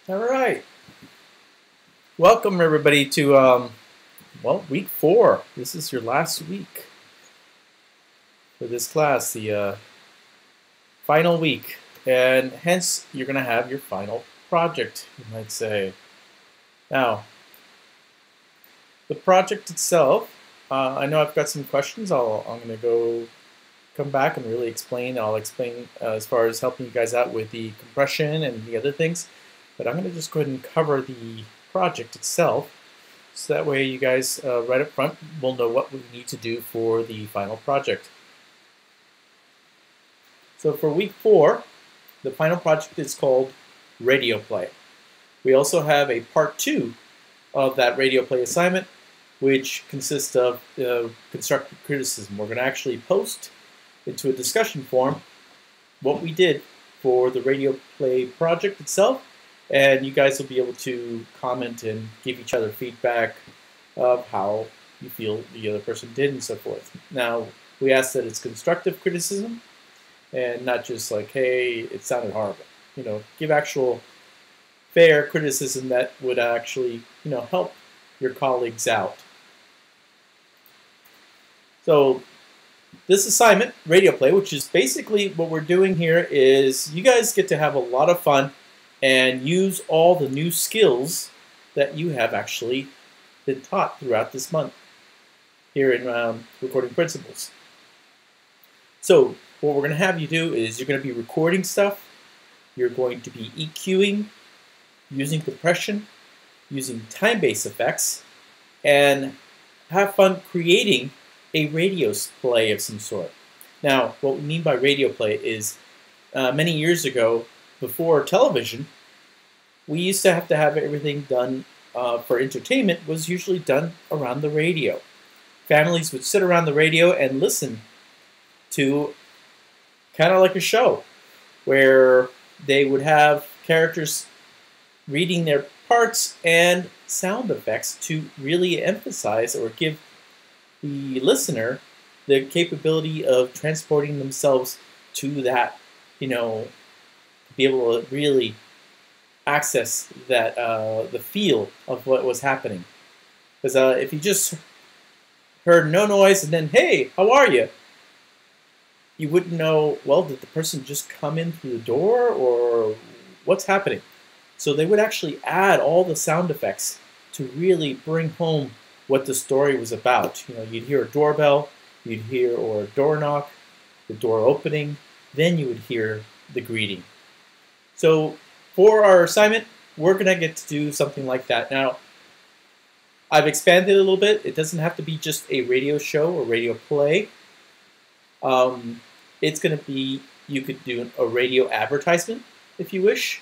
All right. Welcome everybody to week 4. This is your last week for this class, the final week, and hence you're going to have your final project, you might say. Now, the project itself, I know I've got some questions. I'm going to come back and really explain. I'll explain as far as helping you guys out with the compression and the other things. But I'm going to just go ahead and cover the project itself, so that way you guys right up front will know what we need to do for the final project. So for week 4, the final project is called Radio Play. We also have a part 2 of that Radio Play assignment, which consists of constructive criticism. We're going to actually post into a discussion forum what we did for the Radio Play project itself, and you guys will be able to comment and give each other feedback of how you feel the other person did and so forth. Now, we ask that it's constructive criticism and not just like, hey, it sounded horrible. You know, give actual fair criticism that would actually, help your colleagues out. So this assignment, Radio Play, which is basically what we're doing here, is you guys get to have a lot of fun and use all the new skills that you have actually been taught throughout this month here in Recording Principles. So what we're going to have you do is you're going to be recording stuff, you're going to be EQing, using compression, using time-based effects, and have fun creating a radio play of some sort. Now, what we mean by radio play is many years ago, before television, we used to have everything done for entertainment was usually done around the radio. Families would sit around the radio and listen to kind of like a show where they would have characters reading their parts and sound effects to really emphasize or give the listener the capability of transporting themselves to that, be able to really access that the feel of what was happening. Because if you just heard no noise and then, hey, how are you? You wouldn't know, well, did the person just come in through the door or what's happening? So they would actually add all the sound effects to really bring home what the story was about. You'd hear a doorbell, you'd hear or a door knock, the door opening, then you would hear the greeting. So for our assignment, we're going to get to do something like that. Now, I've expanded it a little bit. It doesn't have to be just a radio show or radio play. It's going to be, you could do a radio advertisement if you wish,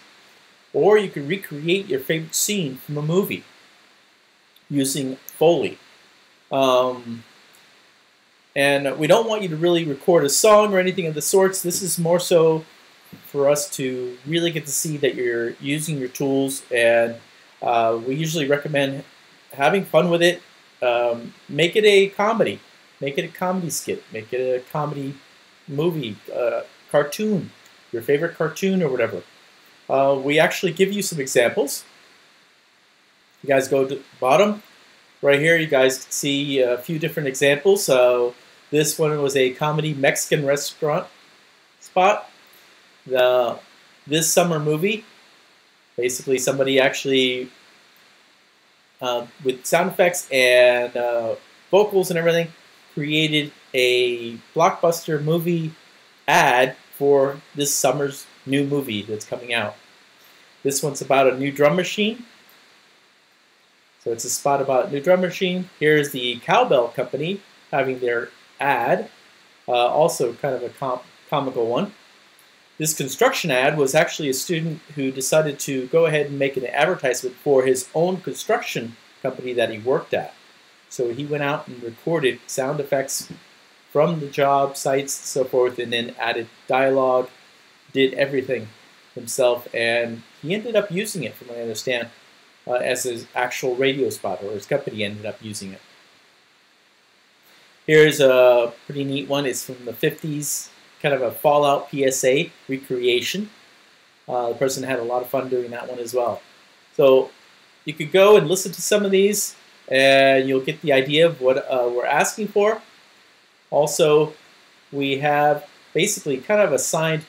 or you could recreate your favorite scene from a movie using Foley. And we don't want you to really record a song or anything of the sorts. This is more so for us to really get to see that you're using your tools, and we usually recommend having fun with it. Make it a comedy. Make it a comedy skit. Make it a comedy movie, cartoon, your favorite cartoon or whatever. We actually give you some examples. You guys go to the bottom. Right here, you guys can see a few different examples. So this one was a comedy Mexican restaurant spot. This summer movie, basically somebody actually, with sound effects and vocals and everything, created a blockbuster movie ad for this summer's new movie that's coming out. This one's about a new drum machine. So it's a spot about a new drum machine. Here's the Cowbell Company having their ad, also kind of a comical one. This construction ad was actually a student who decided to go ahead and make an advertisement for his own construction company that he worked at. So he went out and recorded sound effects from the job sites and so forth, and then added dialogue, did everything himself, and he ended up using it, from what I understand, as his actual radio spot, or his company ended up using it. Here's a pretty neat one. It's from the 50s, kind of a Fallout PSA recreation. The person had a lot of fun doing that one as well. So you could go and listen to some of these, and you'll get the idea of what we're asking for. Also, we have basically kind of assigned,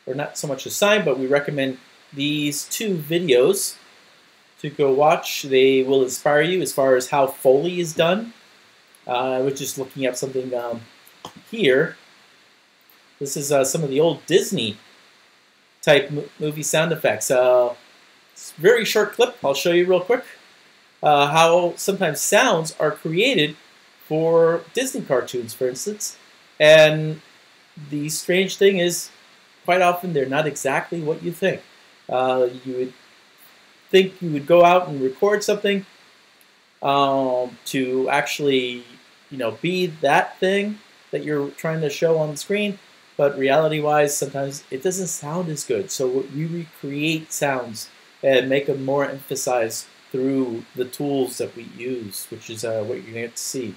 or not so much assigned, but we recommend these 2 videos to go watch. They will inspire you as far as how Foley is done. I was just looking up something here. This is some of the old Disney type movie sound effects. It's a very short clip. I'll show you real quick how sometimes sounds are created for Disney cartoons, for instance. And the strange thing is, quite often they're not exactly what you think. You would think you would go out and record something to actually, be that thing that you're trying to show on the screen, but reality-wise, sometimes it doesn't sound as good. So we recreate sounds and make them more emphasized through the tools that we use, which is what you're going to get to see.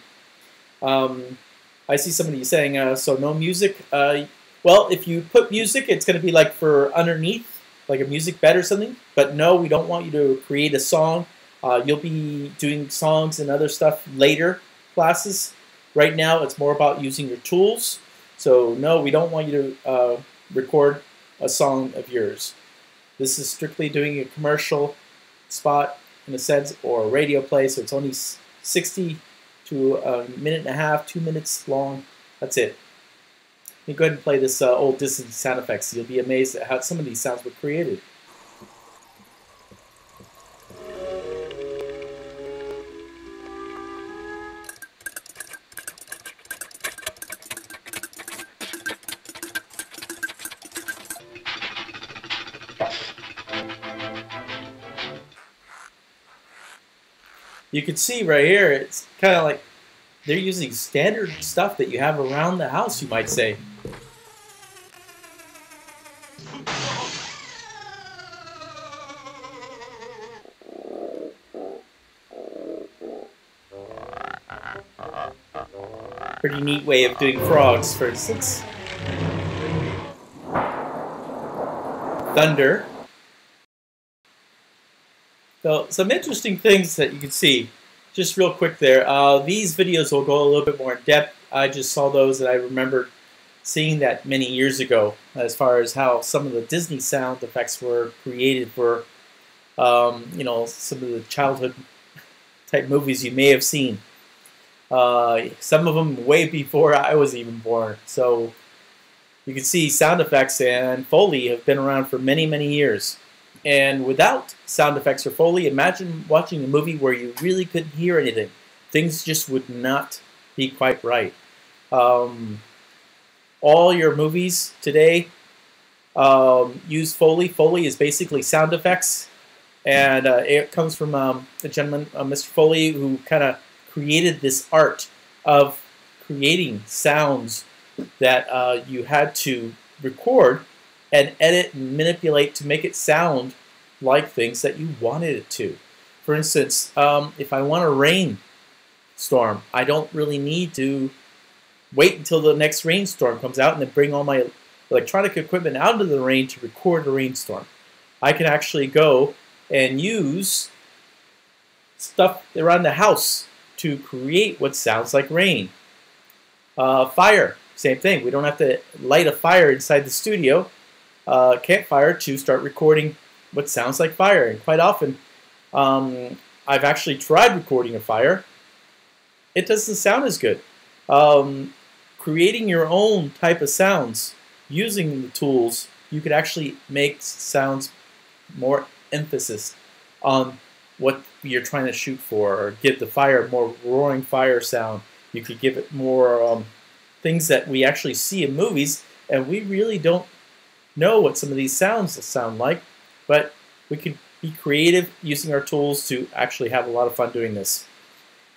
I see somebody saying, so no music. Well, if you put music, it's going to be like for underneath, like a music bed or something. But no, we don't want you to create a song. You'll be doing songs and other stuff later classes. Right now, it's more about using your tools. So no, we don't want you to record a song of yours. This is strictly doing a commercial spot in a sense, or a radio play. So it's only 60 to a minute and a half, 2 minutes long. That's it. Let me go ahead and play this old Disney sound effects. You'll be amazed at how some of these sounds were created. You can see right here, it's kind of like they're using standard stuff that you have around the house, you might say. Pretty neat way of doing frogs, for instance. Thunder. So some interesting things that you can see. Just real quick there. These videos will go a little bit more in depth. I just saw those and I remember seeing that many years ago as far as how some of the Disney sound effects were created for, some of the childhood type movies you may have seen. Some of them way before I was even born. So you can see sound effects and Foley have been around for many, many years. And without sound effects or Foley, imagine watching a movie where you really couldn't hear anything. Things just would not be quite right. All your movies today use Foley. Foley is basically sound effects. And it comes from a gentleman, Mr. Foley, who kind of created this art of creating sounds that you had to record and edit and manipulate to make it sound like things that you wanted it to. For instance, if I want a rainstorm, I don't really need to wait until the next rainstorm comes out and then bring all my electronic equipment out into the rain to record a rainstorm. I can actually go and use stuff around the house to create what sounds like rain. Fire, same thing. We don't have to light a fire inside the studio. Campfire to start recording what sounds like fire. And quite often, I've actually tried recording a fire. It doesn't sound as good. Creating your own type of sounds using the tools, you could actually make sounds more emphasis on what you're trying to shoot for, or give the fire more roaring fire sound. You could give it more things that we actually see in movies, and we really don't know what some of these sounds sound like, but we could be creative using our tools to actually have a lot of fun doing this.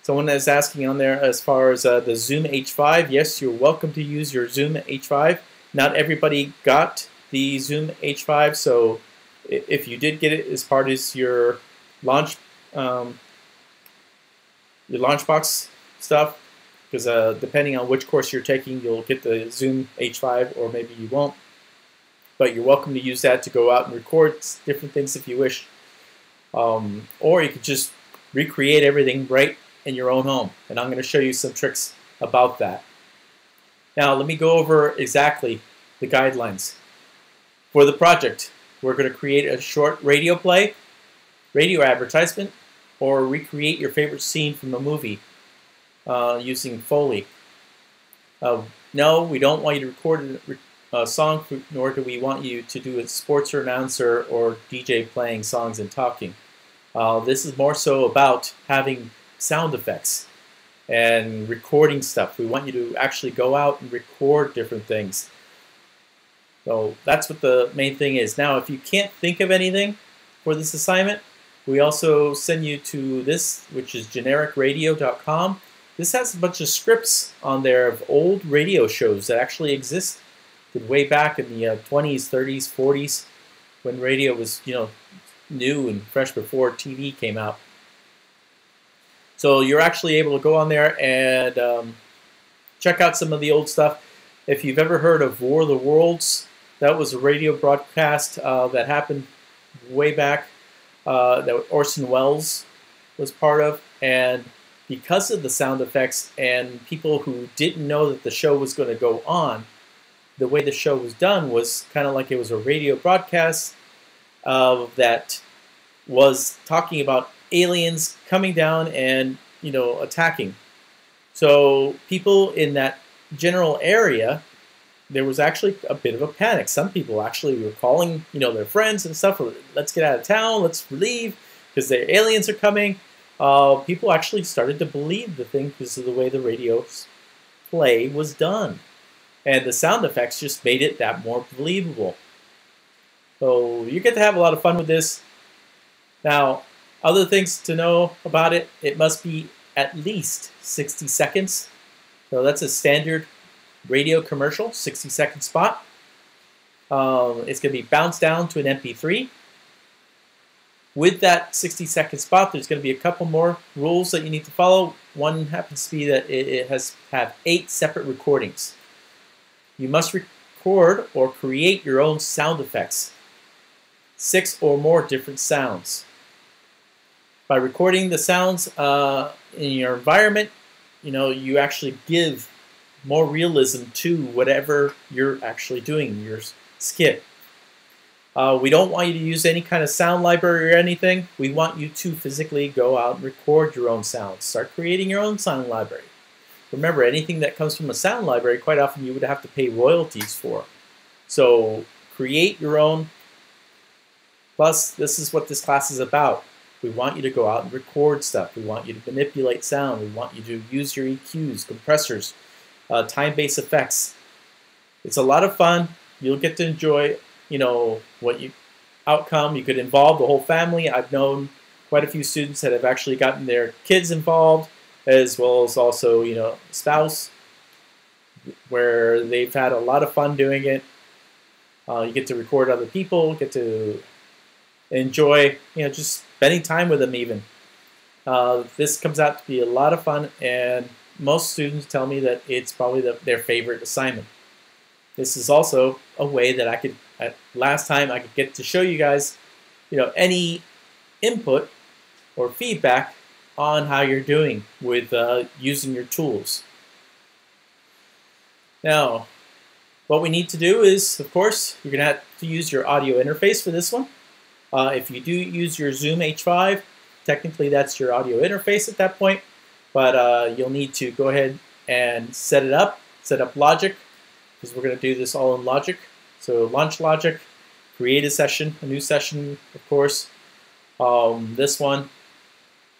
Someone is asking on there as far as the Zoom H5. Yes, you're welcome to use your Zoom H5. Not everybody got the Zoom H5, so if you did get it as part of your launch box stuff, because depending on which course you're taking, you'll get the Zoom H5 or maybe you won't. But you're welcome to use that to go out and record different things if you wish. Or you could just recreate everything right in your own home. And I'm going to show you some tricks about that. Now let me go over exactly the guidelines. For the project, we're going to create a short radio play, radio advertisement, or recreate your favorite scene from a movie using Foley. No, we don't want you to record a song, nor do we want you to do a sports announcer or DJ playing songs and talking. This is more so about having sound effects and recording stuff. We want you to actually go out and record different things. So that's what the main thing is. Now, if you can't think of anything for this assignment, we also send you to this, which is genericradio.com. This has a bunch of scripts on there of old radio shows that actually existed way back in the 20s, 30s, 40s, when radio was, new and fresh before TV came out. So you're actually able to go on there and check out some of the old stuff. If you've ever heard of War of the Worlds, that was a radio broadcast that happened way back that Orson Welles was part of. And because of the sound effects and people who didn't know that the show was going to go on, the way the show was done was kind of like it was a radio broadcast that was talking about aliens coming down and attacking. So people in that general area, there was actually a bit of a panic. Some people actually were calling their friends and stuff, let's get out of town, let's leave because the aliens are coming. People actually started to believe the thing because of the way the radio play was done. And the sound effects just made it that more believable. So you get to have a lot of fun with this. Now, other things to know about it, it must be at least 60 seconds. So that's a standard radio commercial, 60-second spot. It's going to be bounced down to an MP3. With that 60-second spot, there's going to be a couple more rules that you need to follow. One happens to be that it has to have 8 separate recordings. You must record or create your own sound effects. 6 or more different sounds. By recording the sounds in your environment, you actually give more realism to whatever you're actually doing in your skit. We don't want you to use any kind of sound library or anything. We want you to physically go out and record your own sounds. Start creating your own sound library. Remember, anything that comes from a sound library, quite often you would have to pay royalties for. So create your own. Plus, this is what this class is about. We want you to go out and record stuff. We want you to manipulate sound. We want you to use your EQs, compressors, time-based effects. It's a lot of fun. You'll get to enjoy, what you outcome. You could involve the whole family. I've known quite a few students that have actually gotten their kids involved, as well as also, spouse, where they've had a lot of fun doing it. You get to record other people, get to enjoy, just spending time with them even. This comes out to be a lot of fun, and most students tell me that it's probably their favorite assignment. This is also a way that I could, last time I could get to show you guys, any input or feedback on how you're doing with using your tools. Now, what we need to do is, of course, you're going to have to use your audio interface for this one. If you do use your Zoom H5, technically that's your audio interface at that point, but you'll need to go ahead and set up Logic, because we're going to do this all in Logic. So launch Logic, create a new session, of course. This one,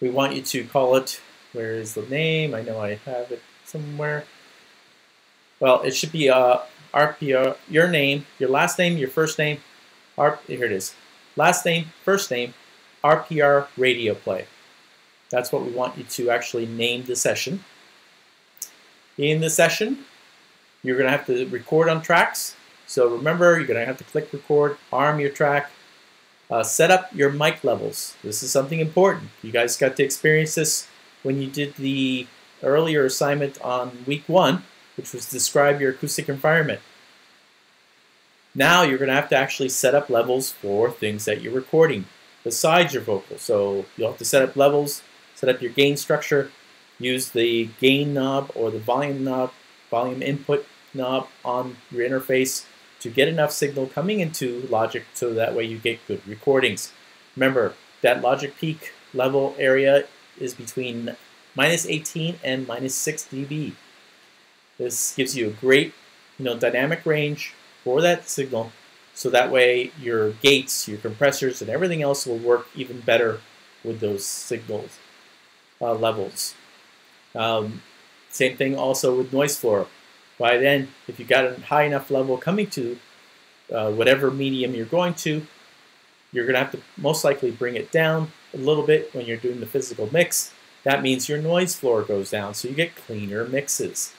we want you to call it, where is the name? I know I have it somewhere. Well, it should be RPR, your name, your last name, your first name, here it is. Last name, first name, RPR radio play. That's what we want you to actually name the session. In the session, you're going to have to record on tracks. So remember, you're going to have to click record, arm your track, set up your mic levels. This is something important. You guys got to experience this when you did the earlier assignment on week 1, which was describe your acoustic environment. Now you're going to have to actually set up levels for things that you're recording. besides your vocal. So you'll have to set up levels, set up your gain structure, use the gain knob or the volume input knob on your interface to get enough signal coming into Logic so that way you get good recordings. Remember, that Logic peak level area is between -18 and -6 dB. This gives you a great, dynamic range for that signal, so that way your gates, your compressors, and everything else will work even better with those signals levels. Same thing also with noise floor. By then, if you got a high enough level coming to whatever medium you're going to, you're going to have to most likely bring it down a little bit when you're doing the physical mix. That means your noise floor goes down, so you get cleaner mixes.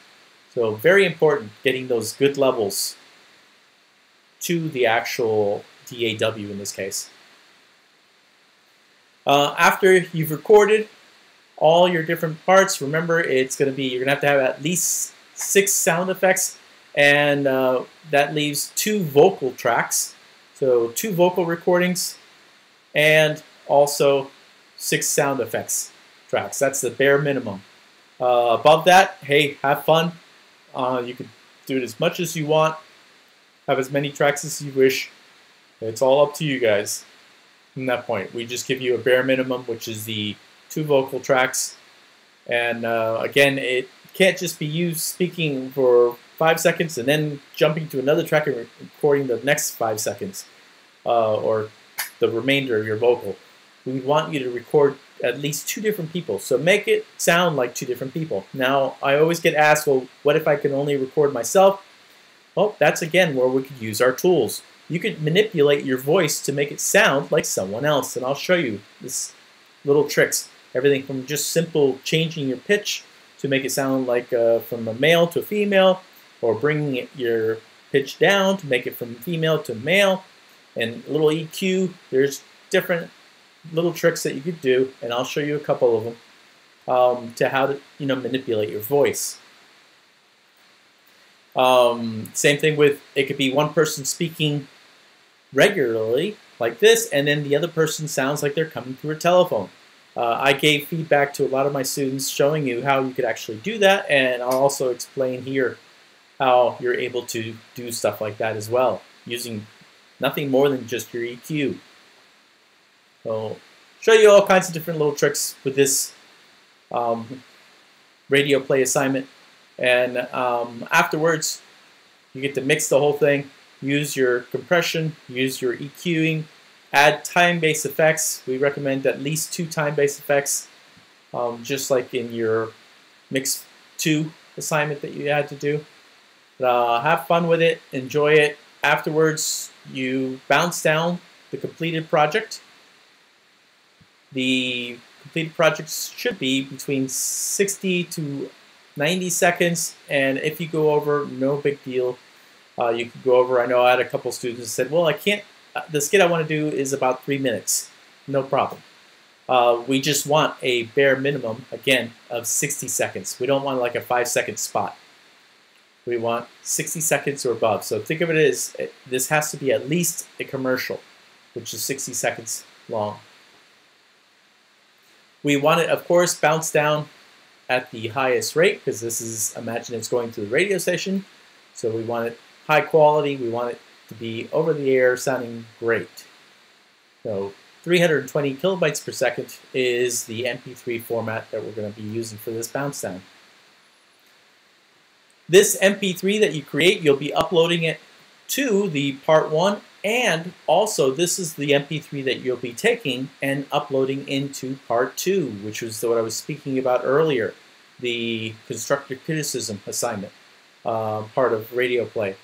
So very important, getting those good levels to the actual DAW in this case. After you've recorded all your different parts, remember you're going to have at least 6 sound effects, and that leaves 2 vocal tracks. So 2 vocal recordings and also 6 sound effects tracks. That's the bare minimum. Above that, hey, have fun. You can do it as much as you want, have as many tracks as you wish. It's all up to you guys. From that point, we just give you a bare minimum, which is the 2 vocal tracks. And again, it can't just be you speaking for 5 seconds and then jumping to another track and recording the next 5 seconds or the remainder of your vocal. We want you to record at least 2 different people, so make it sound like 2 different people. Now, I always get asked, well, what if I can only record myself? Well, that's again where we could use our tools. You could manipulate your voice to make it sound like someone else, and I'll show you this little tricks. Everything from just simple changing your pitch to make it sound like from a male to a female, or bringing your pitch down to make it from female to male, and little EQ. There's different little tricks that you could do, and I'll show you a couple of them to how to manipulate your voice. Same thing with, it could be one person speaking regularly like this, and then the other person sounds like they're coming through a telephone. I gave feedback to a lot of my students showing you how you could actually do that, and I'll also explain here how you're able to do stuff like that as well, using nothing more than just your EQ. So, show you all kinds of different little tricks with this radio play assignment, and afterwards you get to mix the whole thing, use your compression, use your EQing, add time-based effects. We recommend at least 2 time-based effects, just like in your Mix 2 assignment that you had to do. Have fun with it, enjoy it. Afterwards, you bounce down the completed project. The completed project should be between 60 to 90 seconds, and if you go over, no big deal. You could go over. I know I had a couple students that said, well, I can't, the skit I want to do is about 3 minutes. No problem. We just want a bare minimum, again, of 60 seconds. We don't want like a 5-second spot. We want 60 seconds or above. So think of it as, this has to be at least a commercial, which is 60 seconds long. We want it, of course, bounced down at the highest rate, because this is, imagine it's going to the radio station. So we want it high quality. We want it to be over the air, sounding great. So 320 kilobytes per second is the MP3 format that we're going to be using for this bounce down. This MP3 that you create, you'll be uploading it to the part 1, and also this is the MP3 that you'll be taking and uploading into part 2, which was what I was speaking about earlier, the constructive criticism assignment, part of radio play.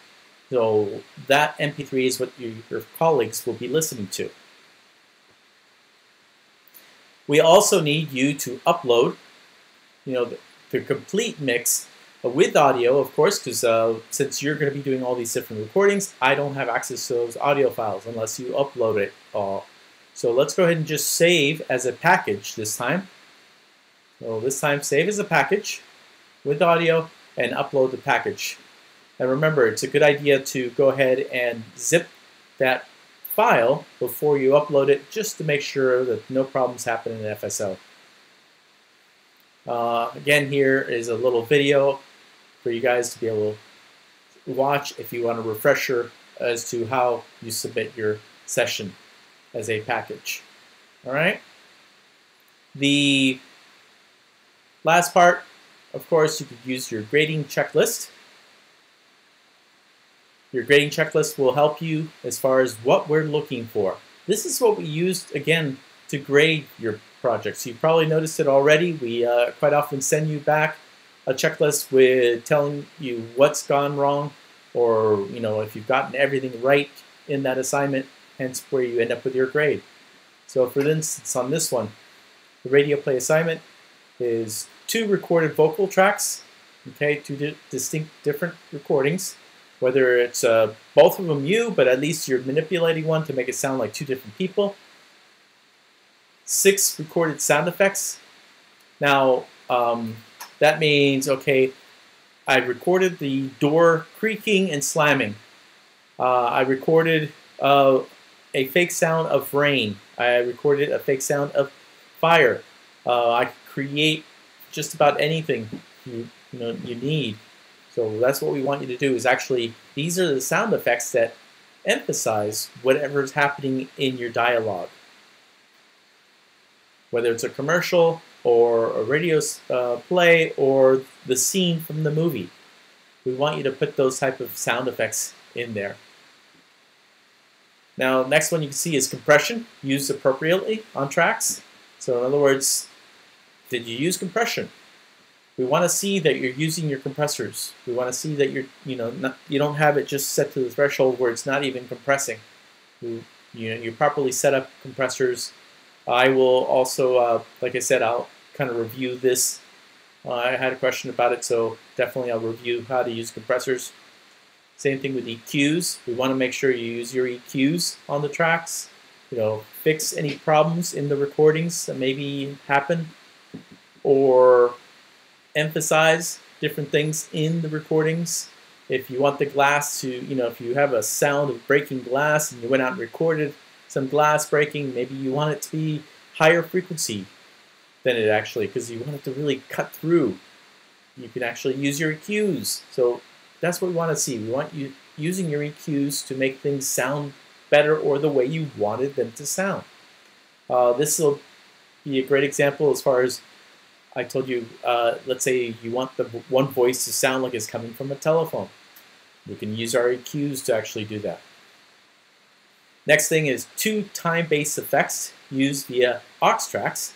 So that MP3 is what your colleagues will be listening to. We also need you to upload, the complete mix with audio, of course, because since you're going to be doing all these different recordings, I don't have access to those audio files unless you upload it all. So let's go ahead and just save as a package this time. So this time, save as a package with audio and upload the package. And remember, it's a good idea to go ahead and zip that file before you upload it, just to make sure that no problems happen in FSO. Again, here is a little video for you guys to be able to watch if you want a refresher as to how you submit your session as a package. All right. The last part, of course, you could use your grading checklist. Your grading checklist will help you as far as what we're looking for. This is what we used, again, to grade your projects. You've probably noticed it already. We quite often send you back a checklist with telling you what's gone wrong, or if you've gotten everything right in that assignment, hence where you end up with your grade. So for instance, on this one, the radio play assignment is 2 recorded vocal tracks, okay, 2 distinct different recordings. Whether it's both of them you, but at least you're manipulating one to make it sound like 2 different people. 6 recorded sound effects. Now, that means, okay, I recorded the door creaking and slamming. I recorded a fake sound of rain. I recorded a fake sound of fire. I could create just about anything you need. So that's what we want you to do, is actually, these are the sound effects that emphasize whatever is happening in your dialogue. Whether it's a commercial or a radio play or the scene from the movie. We want you to put those type of sound effects in there. Now, next one you can see is compression, used appropriately on tracks. So in other words, did you use compression? We want to see that you're using your compressors. We want to see that you don't have it just set to the threshold where it's not even compressing. You properly set up compressors. I will also, like I said, I'll kind of review this. I had a question about it, so definitely I'll review how to use compressors. Same thing with EQs. We want to make sure you use your EQs on the tracks. Fix any problems in the recordings that maybe happen, or emphasize different things in the recordings. If you want the glass to, if you have a sound of breaking glass and you went out and recorded some glass breaking, maybe you want it to be higher frequency than it actually, because you want it to really cut through. You can actually use your EQs. So that's what we want to see. We want you using your EQs to make things sound better or the way you wanted them to sound. This will be a great example as far as I told you, let's say you want the one voice to sound like it's coming from a telephone. We can use our EQs to actually do that. Next thing is 2 time-based effects used via aux tracks.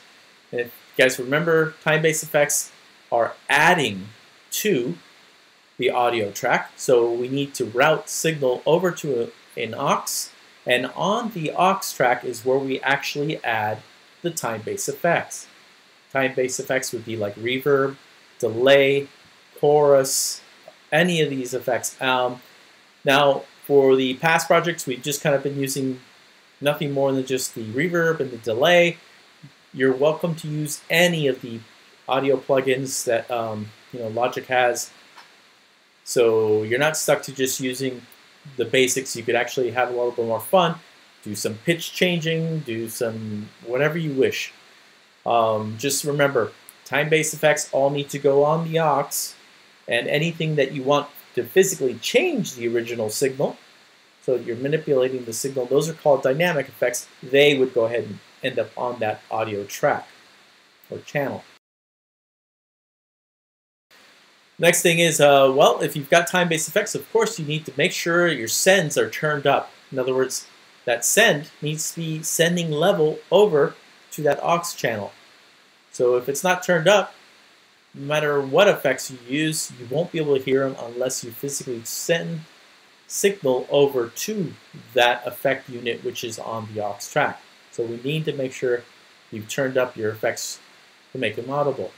And if you guys remember, time-based effects are adding to the audio track. So we need to route signal over to an aux, and on the aux track is where we actually add the time-based effects. Time-based effects would be like reverb, delay, chorus, any of these effects. Now, for the past projects, we've just kind of been using nothing more than just the reverb and the delay. You're welcome to use any of the audio plugins that Logic has. So you're not stuck to just using the basics. You could actually have a little bit more fun, do some pitch changing, do some whatever you wish. Just remember, time-based effects all need to go on the aux, and anything that you want to physically change the original signal, so you're manipulating the signal, those are called dynamic effects. They would go ahead and end up on that audio track or channel. Next thing is, well, if you've got time-based effects, of course you need to make sure your sends are turned up. In other words, that send needs to be sending level over to that aux channel. So if it's not turned up, no matter what effects you use, you won't be able to hear them unless you physically send signal over to that effect unit, which is on the aux track. So we need to make sure you've turned up your effects to make them audible.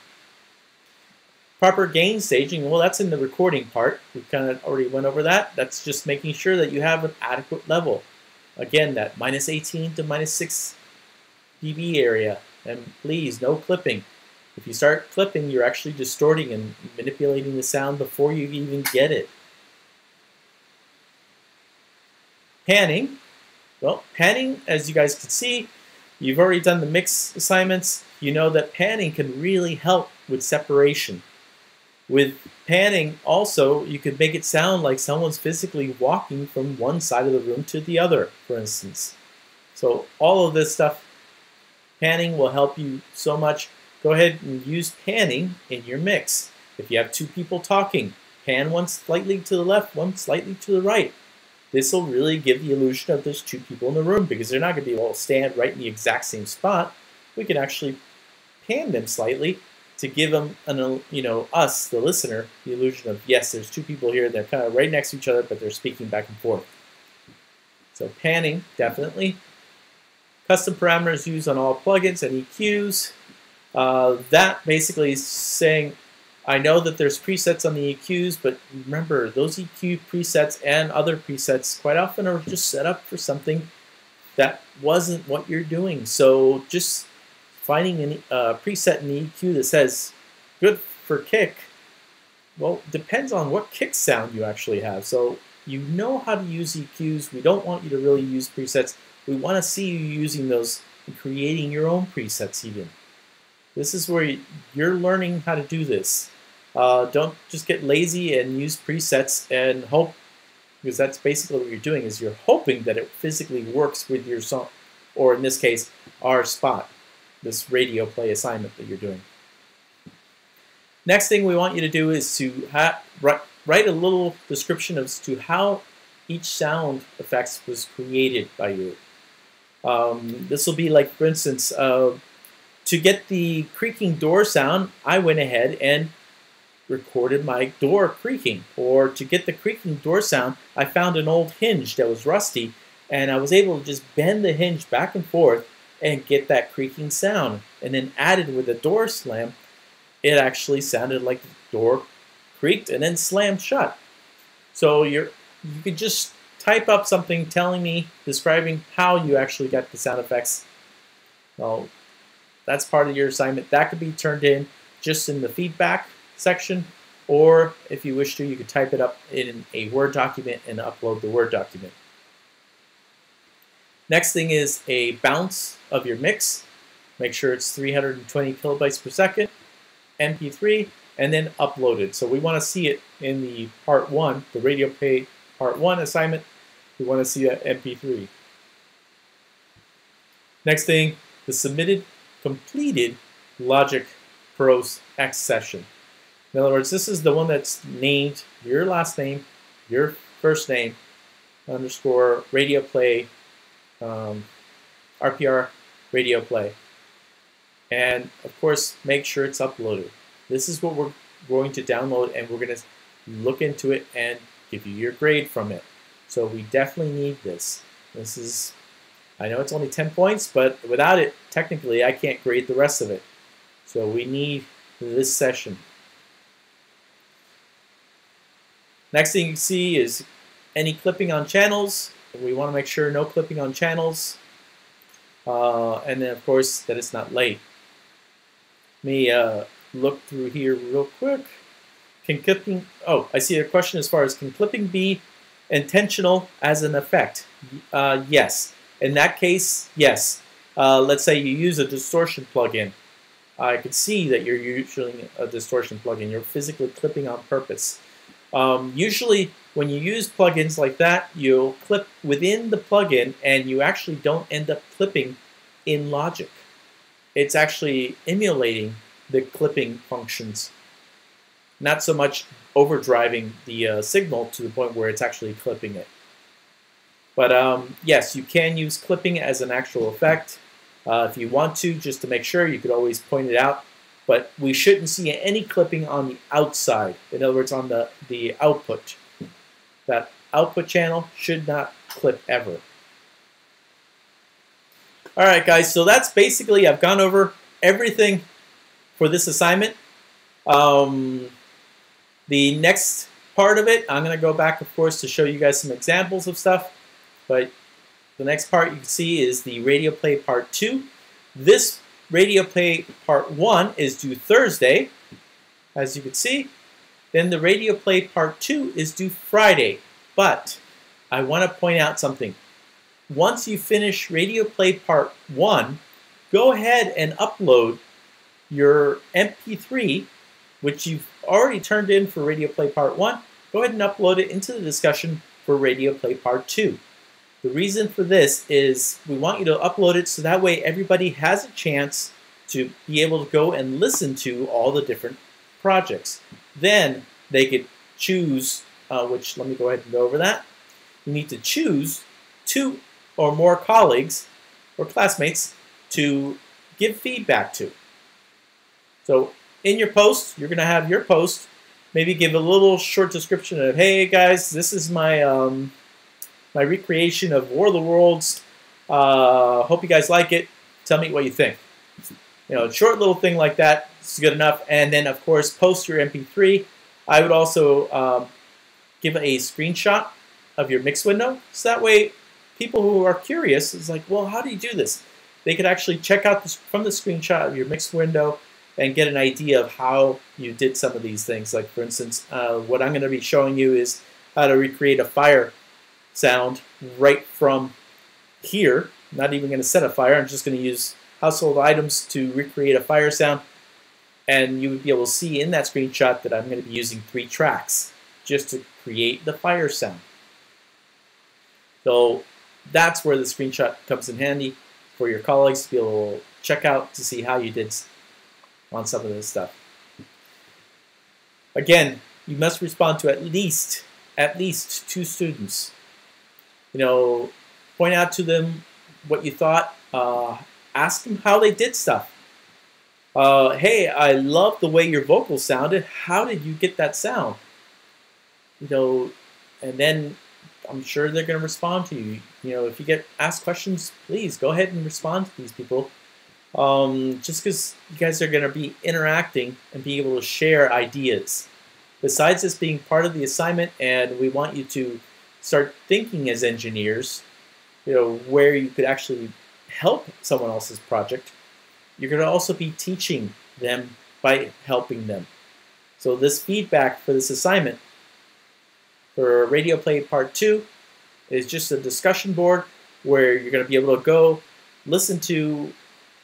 Proper gain staging, well, that's in the recording part. We kind of already went over that. That's just making sure that you have an adequate level. Again, that -18 to -6 dB area. And please, no clipping. If you start clipping, you're actually distorting and manipulating the sound before you even get it. Panning, Well, panning, as you guys can see, you've already done the mix assignments. You know that panning can really help with separation. With panning, also, you could make it sound like someone's physically walking from one side of the room to the other, for instance. So all of this stuff, panning will help you so much. Go ahead and use panning in your mix. If you have two people talking, pan one slightly to the left, one slightly to the right. This will really give the illusion of there's two people in the room because they're not going to be able to stand right in the exact same spot. We can actually pan them slightly to give them, us, the listener, the illusion of, yes, there's two people here. They're kind of right next to each other, but they're speaking back and forth. So panning, definitely. Custom parameters used on all plugins and EQs. That basically is saying, I know that there's presets on the EQs, but remember, those EQ presets and other presets quite often are just set up for something that wasn't what you're doing. So just finding a preset in the EQ that says good for kick, well, depends on what kick sound you actually have. So you know how to use EQs. We don't want you to really use presets. We want to see you using those and creating your own presets even. This is where you're learning how to do this. Don't just get lazy and use presets and hope, because that's basically what you're doing, is you're hoping that it physically works with your song, or in this case, our spot, this radio play assignment that you're doing. Next thing we want you to do is to write a little description as to how each sound effects was created by you. This will be like, for instance, to get the creaking door sound, I went ahead and recorded my door creaking. Or to get the creaking door sound, I found an old hinge that was rusty, and I was able to just bend the hinge back and forth and get that creaking sound. And then added with a door slam, it actually sounded like the door creaked and then slammed shut. So you could just type up something telling me, describing how you actually got the sound effects. Well, that's part of your assignment. That could be turned in just in the feedback section, or if you wish to, you could type it up in a Word document and upload the Word document. Next thing is a bounce of your mix. Make sure it's 320 kilobytes per second, MP3, and then upload it. So we want to see it in the part 1, the radio play part 1 assignment. We want to see that MP3. Next thing, the submitted completed Logic Pro X session. In other words, this is the one that's named your last name, your first name, underscore radio play, RPR radio play. And of course, make sure it's uploaded. This is what we're going to download, and we're going to look into it and give you your grade from it. So we definitely need this. This is, I know it's only 10 points, but without it, technically, I can't grade the rest of it. So we need this session. Next thing you see is any clipping on channels. We want to make sure no clipping on channels. And then, of course, that it's not late. Let me look through here real quick. Can clipping, oh, I see a question as far as, can clipping be intentional as an effect? Yes. In that case, yes. Let's say you use a distortion plugin. I can see that you're using a distortion plugin. You're physically clipping on purpose. Usually, when you use plugins like that, you'll clip within the plugin, and you actually don't end up clipping in Logic. It's actually emulating the clipping functions, not so much overdriving the signal to the point where it's actually clipping it. But yes, you can use clipping as an actual effect. If you want to, just to make sure, you could always point it out. But we shouldn't see any clipping on the outside. In other words, on the output. That output channel should not clip ever. All right, guys, so that's basically, I've gone over everything for this assignment. The next part of it, I'm going to go back, of course, to show you guys some examples of stuff. But the next part you can see is the radio play part 2. This radio play part 1 is due Thursday, as you can see. Then the radio play part 2 is due Friday. But I want to point out something. once you finish Radio Play Part 1, go ahead and upload your MP3, which you've already turned in for Radio Play Part 1. Go ahead and upload it into the discussion for Radio Play Part 2. The reason for this is we want you to upload it so that way everybody has a chance to be able to go and listen to all the different projects. Then they could choose, which let me go ahead and go over that. You need to choose 2 or more colleagues or classmates to give feedback to. So in your post, you're going to have your post, maybe give a little short description of, hey guys, this is my my recreation of War of the Worlds. Hope you guys like it. Tell me what you think. You know, a short little thing like that is good enough. And then, of course, post your MP3. I would also give a screenshot of your mix window. So that way, people who are curious is like, well, how do you do this? They could actually check out this, from the screenshot of your mix window and get an idea of how you did some of these things. Like, for instance, what I'm going to be showing you is how to recreate a fire sound right from here. I'm not even going to set a fire. I'm just going to use household items to recreate a fire sound. And you would be able to see in that screenshot that I'm going to be using 3 tracks just to create the fire sound. So that's where the screenshot comes in handy for your colleagues to be able to check out to see how you did on some of this stuff. Again, you must respond to at least 2 students. You know, point out to them what you thought. Ask them how they did stuff. Hey, I love the way your vocals sounded. How did you get that sound? You know, and then I'm sure they're going to respond to you. You know, if you get asked questions, please go ahead and respond to these people. Just because you guys are going to be interacting and be able to share ideas. Besides this being part of the assignment, and we want you to start thinking as engineers, you know, where you could actually help someone else's project, you're going to also be teaching them by helping them. So this feedback for this assignment for Radio Play Part 2 is just a discussion board where you're going to be able to go listen to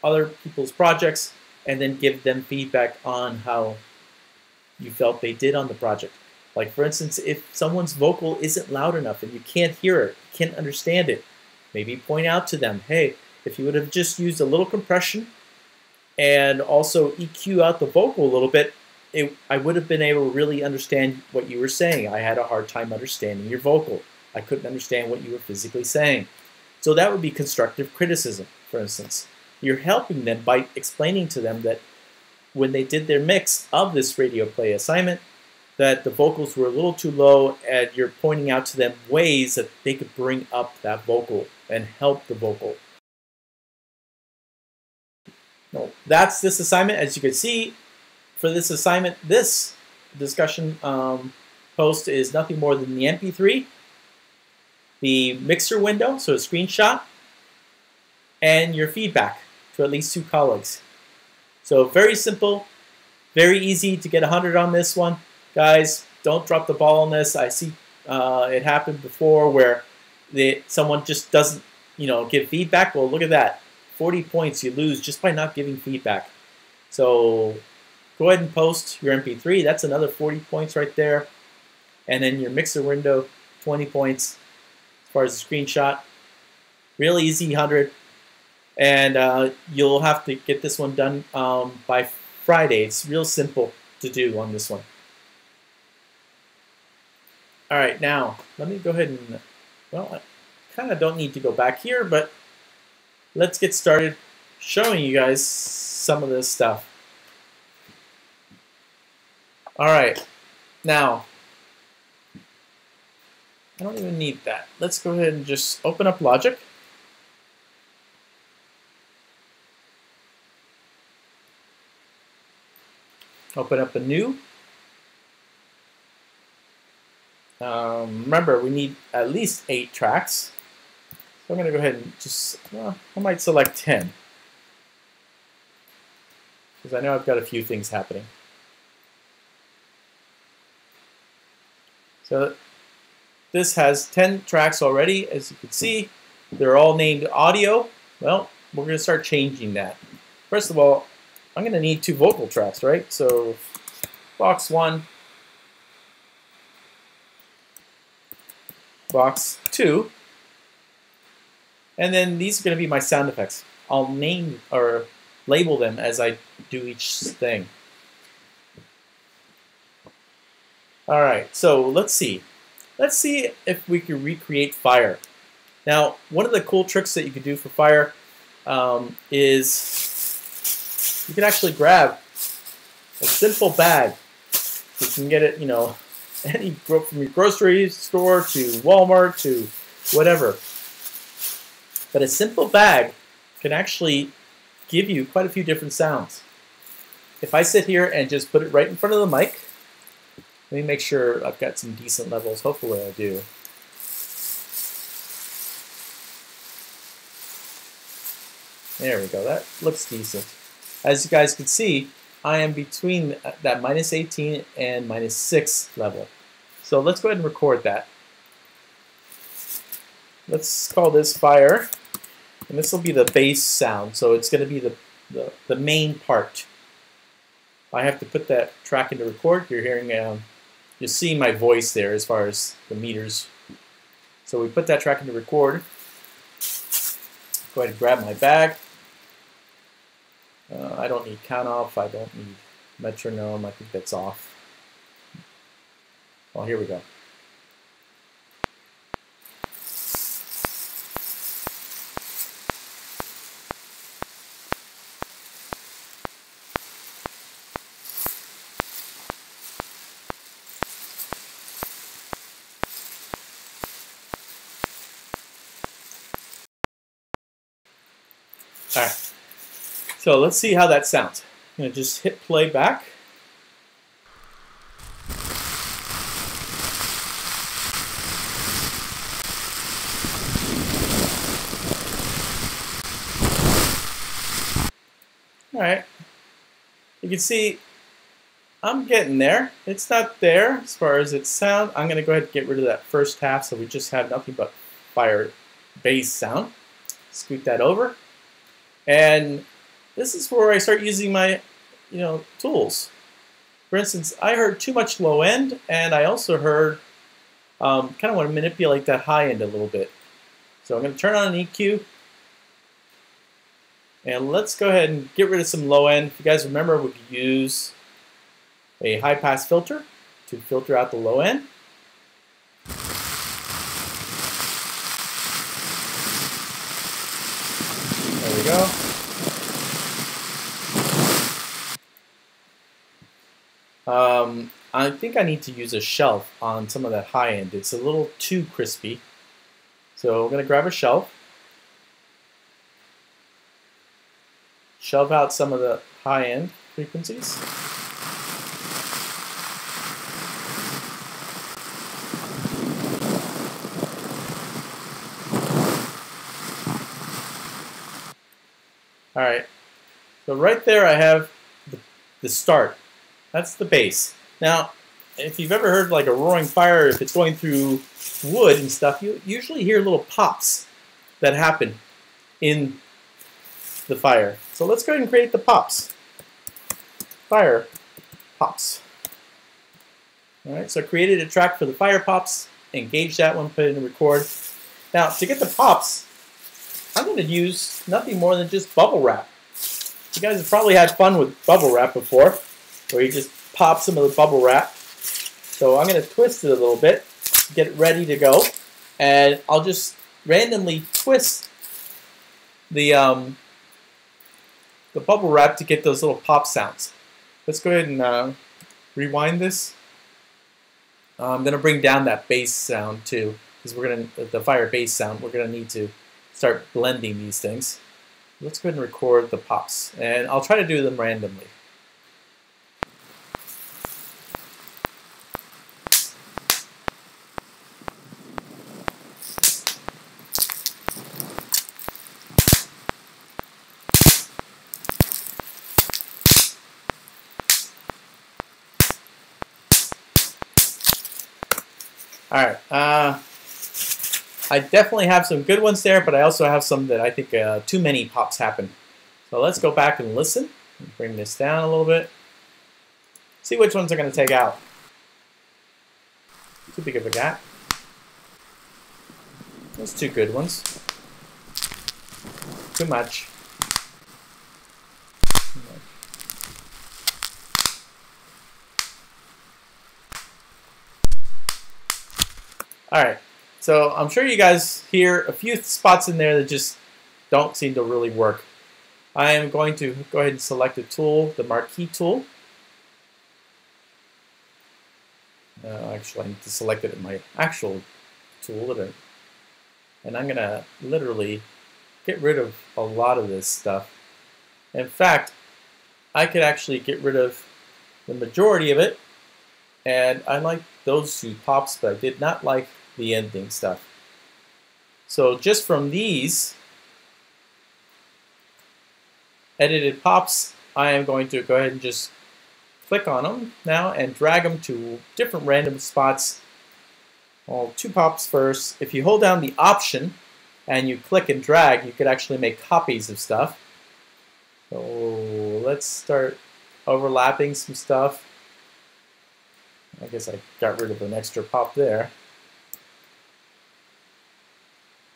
other people's projects and then give them feedback on how you felt they did on the project. Like, for instance, if someone's vocal isn't loud enough and you can't hear it, you can't understand it, maybe point out to them, hey, if you would have just used a little compression and also EQ out the vocal a little bit, I would have been able to really understand what you were saying. I had a hard time understanding your vocal. I couldn't understand what you were physically saying. So that would be constructive criticism, for instance. You're helping them by explaining to them that when they did their mix of this radio play assignment, that the vocals were a little too low, and you're pointing out to them ways that they could bring up that vocal and help the vocal. No, that's this assignment. As you can see, for this assignment, this discussion post is nothing more than the MP3, the mixer window, so a screenshot, and your feedback to at least 2 colleagues. So very simple, very easy to get 100 on this one. Guys, don't drop the ball on this. I see it happened before where someone just doesn't, give feedback. Well, look at that. 40 points you lose just by not giving feedback. So go ahead and post your MP3. That's another 40 points right there. And then your mixer window, 20 points as far as the screenshot. Real easy, 100. And you'll have to get this one done by Friday. It's real simple to do on this one. All right, now let me go ahead and, well, I kind of don't need to go back here, but let's get started showing you guys some of this stuff. All right, now, I don't even need that. Let's go ahead and just open up Logic. Open up a new. Remember, we need at least 8 tracks. So I'm going to go ahead and just, well, I might select 10. Because I know I've got a few things happening. So this has 10 tracks already, as you can see. They're all named audio. Well, we're going to start changing that. First of all, I'm going to need 2 vocal tracks, right? So box 1, box 2, and then these are going to be my sound effects. I'll name or label them as I do each thing. All right, so let's see. Let's see if we can recreate fire. Now, one of the cool tricks that you can do for fire is you can actually grab a simple bag. You can get it, you know, from your grocery store to Walmart to whatever. But a simple bag can actually give you quite a few different sounds. If I sit here and just put it right in front of the mic, let me make sure I've got some decent levels. Hopefully I do. There we go. That looks decent. As you guys can see, I am between that -18 and -6 level. So let's go ahead and record that. Let's call this fire. And this will be the bass sound. So it's going to be the main part. I have to put that track into record. You're hearing, you're seeing my voice there as far as the meters. So we put that track into record. Go ahead and grab my bag. I don't need count off. I don't need metronome. I think that's off. Oh, here we go. All right. So let's see how that sounds. I'm going to just hit play back. All right. You can see I'm getting there. It's not there as far as its sound. I'm going to go ahead and get rid of that first half so we just have nothing but fire bass sound. Scoot that over. And this is where I start using my, tools. For instance, I heard too much low end, and I also heard kind of want to manipulate that high end a little bit. So I'm going to turn on an EQ, and let's go ahead and get rid of some low end. If you guys remember, we could use a high pass filter to filter out the low end. There we go. I think I need to use a shelf on some of that high end. It's a little too crispy. So I'm going to grab a shelf. Shelve out some of the high end frequencies. All right. So right there I have the start. That's the bass. Now, if you've ever heard like a roaring fire, if it's going through wood and stuff, you usually hear little pops that happen in the fire. So let's go ahead and create the pops. Fire pops. All right, so I created a track for the fire pops, engaged that one, put it in record. Now, to get the pops, I'm going to use nothing more than just bubble wrap. You guys have probably had fun with bubble wrap before, where you just pop some of the bubble wrap. So I'm going to twist it a little bit, get it ready to go, and I'll just randomly twist the bubble wrap to get those little pop sounds. Let's go ahead and rewind this. I'm going to bring down that bass sound too, because we're going to the fire bass sound. We're going to need to start blending these things. Let's go ahead and record the pops, and I'll try to do them randomly. All right. I definitely have some good ones there, but I also have some that I think too many pops happen. So let's go back and listen. Bring this down a little bit. See which ones are going to take out. Too big of a gap. Those two good ones. Too much. Alright, so I'm sure you guys hear a few spots in there that just don't seem to really work. I am going to go ahead and select a tool, the marquee tool. Actually, I need to select it in my actual tool. And I'm going to literally get rid of a lot of this stuff. In fact, I could actually get rid of the majority of it. And I like those two pops, but I did not like the ending stuff. So just from these edited pops, I am going to go ahead and just click on them now and drag them to different random spots. Well, two pops first. If you hold down the Option and you click and drag, you could actually make copies of stuff. So let's start overlapping some stuff. I guess I got rid of an extra pop there.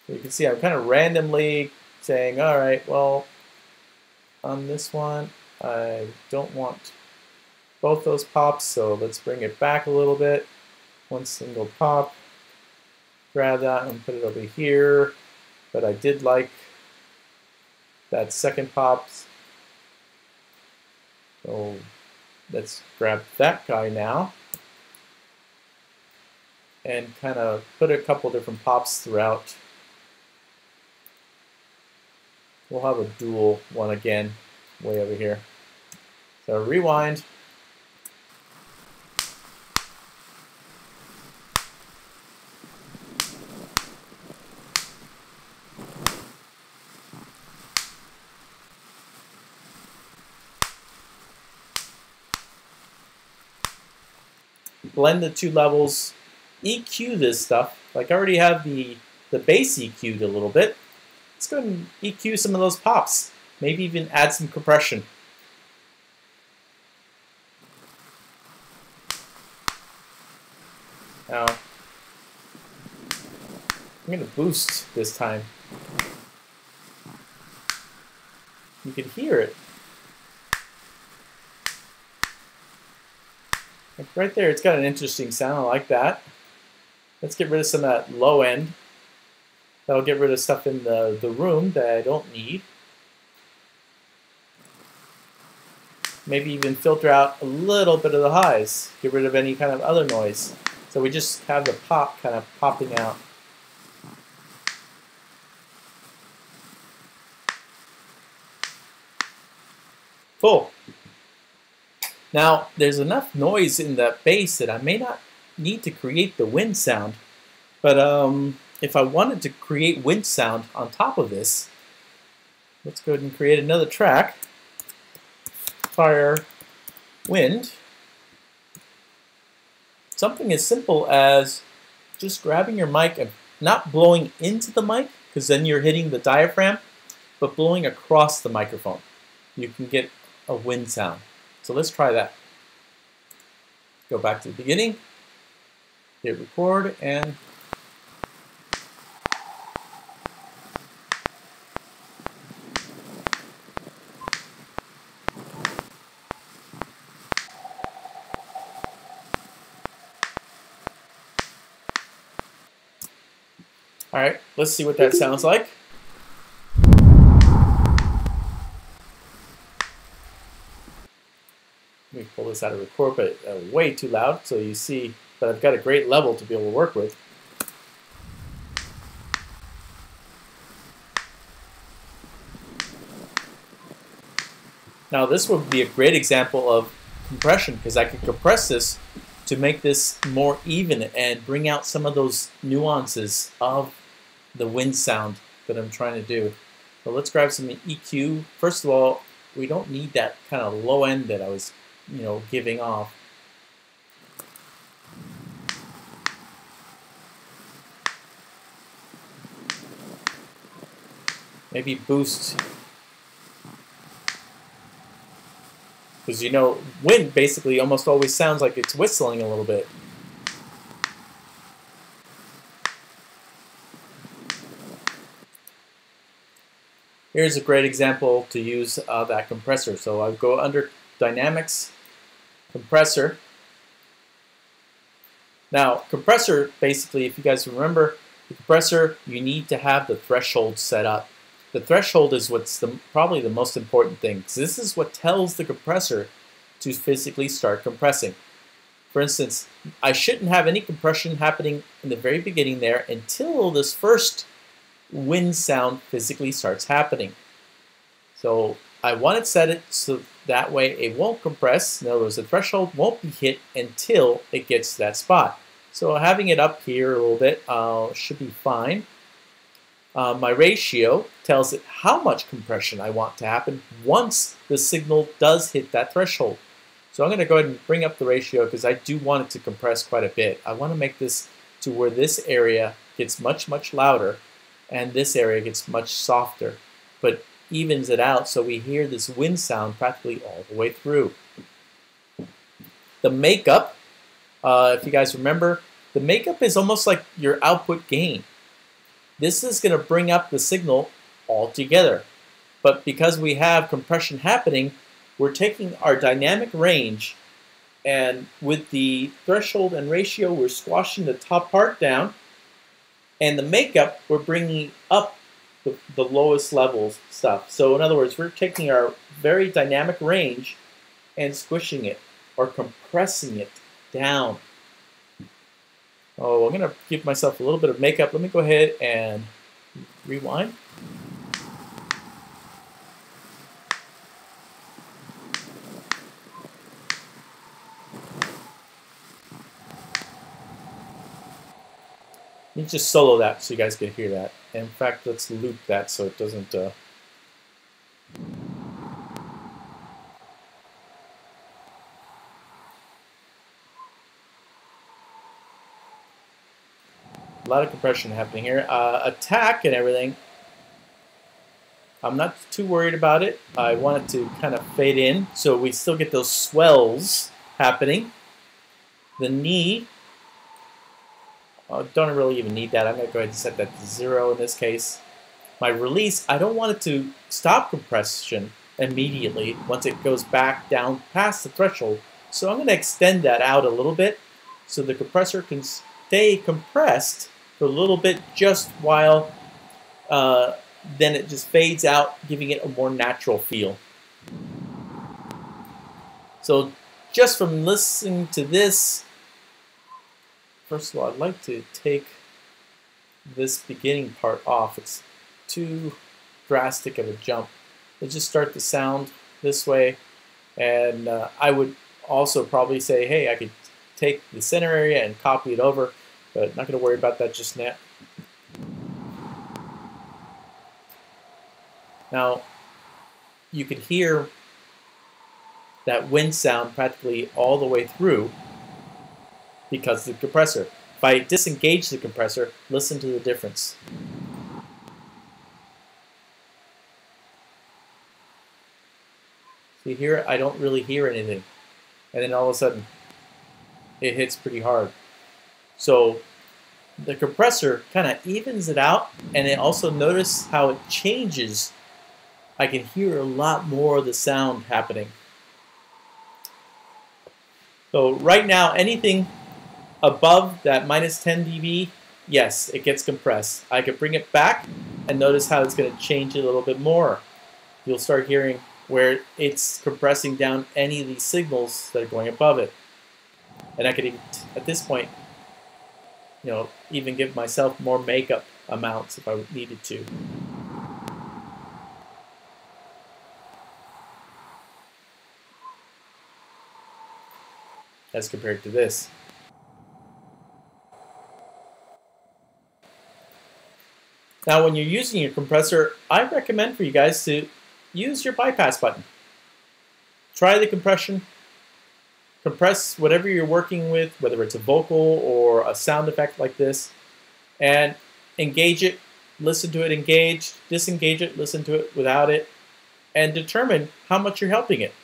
So you can see I'm kind of randomly saying, all right, well, on this one, I don't want both those pops, so let's bring it back a little bit. One single pop. Grab that and put it over here. But I did like that second pop. So let's grab that guy now. And kind of put a couple different pops throughout. We'll have a dual one again, way over here. So rewind. Blend the two levels. EQ this stuff. Like I already have the bass EQ'd a little bit. Let's go ahead and EQ some of those pops. Maybe even add some compression. Now, I'm going to boost this time. You can hear it. Like right there, it's got an interesting sound. I like that. Let's get rid of some of that low end. That'll get rid of stuff in the room that I don't need. Maybe even filter out a little bit of the highs. Get rid of any kind of other noise. So we just have the pop kind of popping out. Cool. Now, there's enough noise in the bass that I may not need to create the wind sound. But if I wanted to create wind sound on top of this, let's go ahead and create another track. Fire, wind. Something as simple as just grabbing your mic and not blowing into the mic, because then you're hitting the diaphragm, but blowing across the microphone. You can get a wind sound. So let's try that. Go back to the beginning, hit record, and all right, let's see what that sounds like. Let me pull this out of record, but way too loud, so you see that I've got a great level to be able to work with. Now this would be a great example of compression, because I could compress this to make this more even and bring out some of those nuances of the wind sound that I'm trying to do. So let's grab some EQ. First of all, we don't need that kind of low end that I was, giving off. Maybe boost, because you know, wind basically almost always sounds like it's whistling a little bit. Here's a great example to use that compressor. So I'll go under Dynamics, Compressor. Now, compressor, basically, if you guys remember, the compressor, you need to have the threshold set up. The threshold is what's probably the most important thing, because this is what tells the compressor to physically start compressing. For instance, I shouldn't have any compression happening in the very beginning there until this first wind sound physically starts happening. So I want to set it so that way it won't compress. In other words, the threshold won't be hit until it gets to that spot. So having it up here a little bit should be fine. My ratio tells it how much compression I want to happen once the signal does hit that threshold. So I'm going to go ahead and bring up the ratio because I do want it to compress quite a bit. I want to make this to where this area gets much, much louder and this area gets much softer, but evens it out so we hear this wind sound practically all the way through. The makeup, if you guys remember, the makeup is almost like your output gain. This is going to bring up the signal altogether. But because we have compression happening, we're taking our dynamic range, and with the threshold and ratio, we're squashing the top part down, and the makeup, we're bringing up the lowest levels stuff. So in other words, we're taking our very dynamic range and squishing it or compressing it down. Oh, I'm going to give myself a little bit of makeup. Let me go ahead and rewind. Let me just solo that so you guys can hear that. And in fact, let's loop that so it doesn't... A lot of compression happening here. Attack and everything, I'm not too worried about it. I want it to kind of fade in so we still get those swells happening. The knee, don't really even need that. I'm going to go ahead and set that to 0 in this case. My release, I don't want it to stop compression immediately once it goes back down past the threshold. So I'm going to extend that out a little bit so the compressor can stay compressed for a little bit just while then it just fades out, giving it a more natural feel. So just from listening to this, first of all, I'd like to take this beginning part off. It's too drastic of a jump. Let's just start the sound this way, and I would also probably say, hey, I could take the center area and copy it over, but not going to worry about that just now. Now, you could hear that wind sound practically all the way through because of the compressor. If I disengage the compressor, listen to the difference. See here, I don't really hear anything. And then all of a sudden, it hits pretty hard. So the compressor kind of evens it out, and then also notice how it changes. I can hear a lot more of the sound happening. So right now, anything above that minus 10 dB, yes, it gets compressed. I could bring it back and notice how it's going to change a little bit more. You'll start hearing where it's compressing down any of these signals that are going above it. And I could, even, at this point, even give myself more makeup amounts if I needed to. As compared to this. Now, when you're using your compressor, I recommend for you guys to use your bypass button. Try the compression. Compress whatever you're working with, whether it's a vocal or a sound effect like this, and engage it listen to it engaged, disengage it, listen to it without it, and determine how much you're helping it.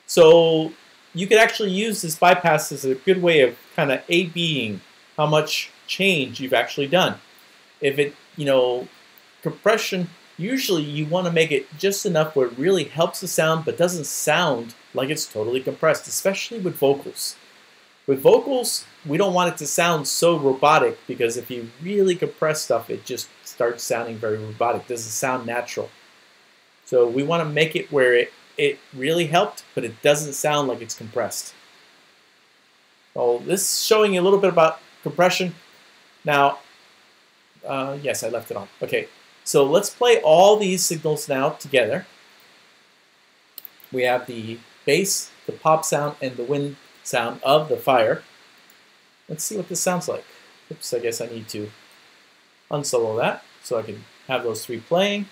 So you could actually use this bypass as a good way of kind of A/Bing how much change you've actually done. If it, compression, usually you want to make it just enough where it really helps the sound but doesn't sound like it's totally compressed, especially with vocals. With vocals, we don't want it to sound so robotic, because if you really compress stuff, it just starts sounding very robotic. It doesn't sound natural. So we want to make it where it really helped, but it doesn't sound like it's compressed. So this is showing you a little bit about compression. Now, yes, I left it on. Okay, so let's play all these signals now together. We have the bass, the pop sound, and the wind sound of the fire. Let's see what this sounds like. Oops, I guess I need to unsolo that so I can have those three playing.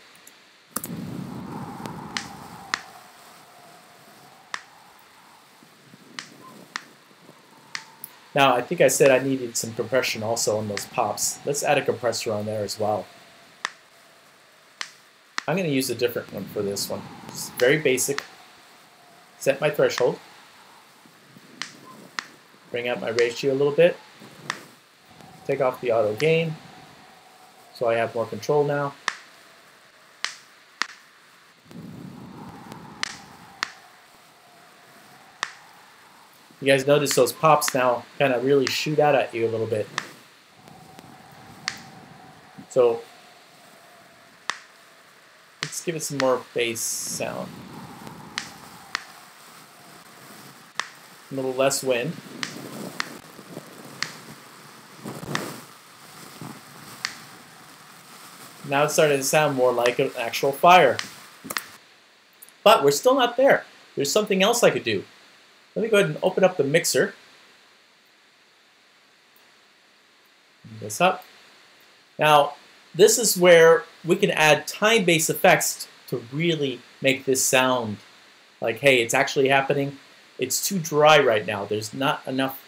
Now, I think I said I needed some compression also on those pops. Let's add a compressor on there as well. I'm going to use a different one for this one. Just very basic. Set my threshold. Bring out my ratio a little bit. Take off the auto gain so I have more control now. You guys notice those pops now kind of really shoot out at you a little bit. So let's give it some more bass sound. A little less wind. Now it's starting to sound more like an actual fire. But we're still not there. There's something else I could do. Let me go ahead and open up the mixer. Bring this up. Now, this is where we can add time-based effects to really make this sound like, hey, it's actually happening. It's too dry right now. There's not enough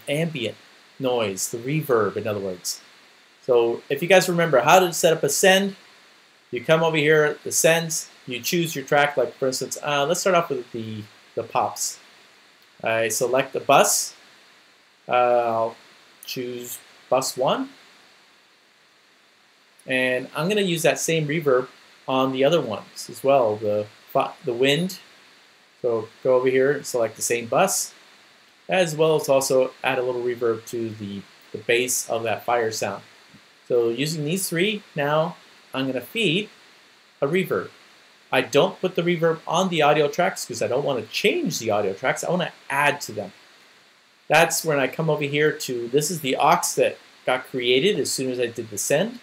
ambient noise, the reverb, in other words. So if you guys remember how to set up a send, you come over here, the sends, you choose your track. Like for instance, let's start off with the pops. I select the bus. I'll choose bus 1. And I'm going to use that same reverb on the other ones as well, the wind. So go over here and select the same bus, as well as also add a little reverb to the bass of that fire sound. So using these three, now I'm going to feed a reverb. I don't put the reverb on the audio tracks because I don't want to change the audio tracks. I want to add to them. That's when I come over here to, this is the aux that got created as soon as I did the send.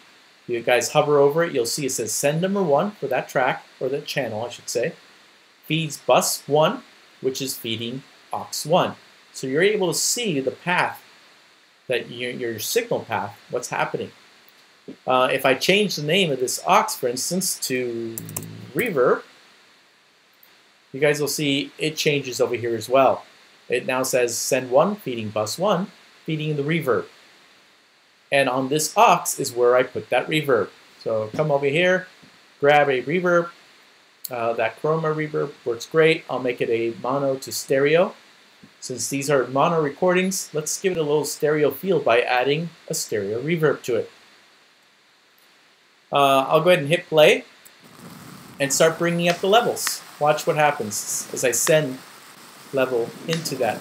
You guys hover over it, you'll see it says send number 1 for that track, or that channel I should say. Feeds bus 1, which is feeding aux 1. So you're able to see the path, that your signal path, what's happening. If I change the name of this aux, for instance, to reverb, you guys will see it changes over here as well. It now says send 1, feeding bus 1, feeding the reverb. And on this aux is where I put that reverb. So come over here, grab a reverb. That chroma reverb works great. I'll make it a mono to stereo. Since these are mono recordings, let's give it a little stereo feel by adding a stereo reverb to it. I'll go ahead and hit play and start bringing up the levels. Watch what happens as I send level into that.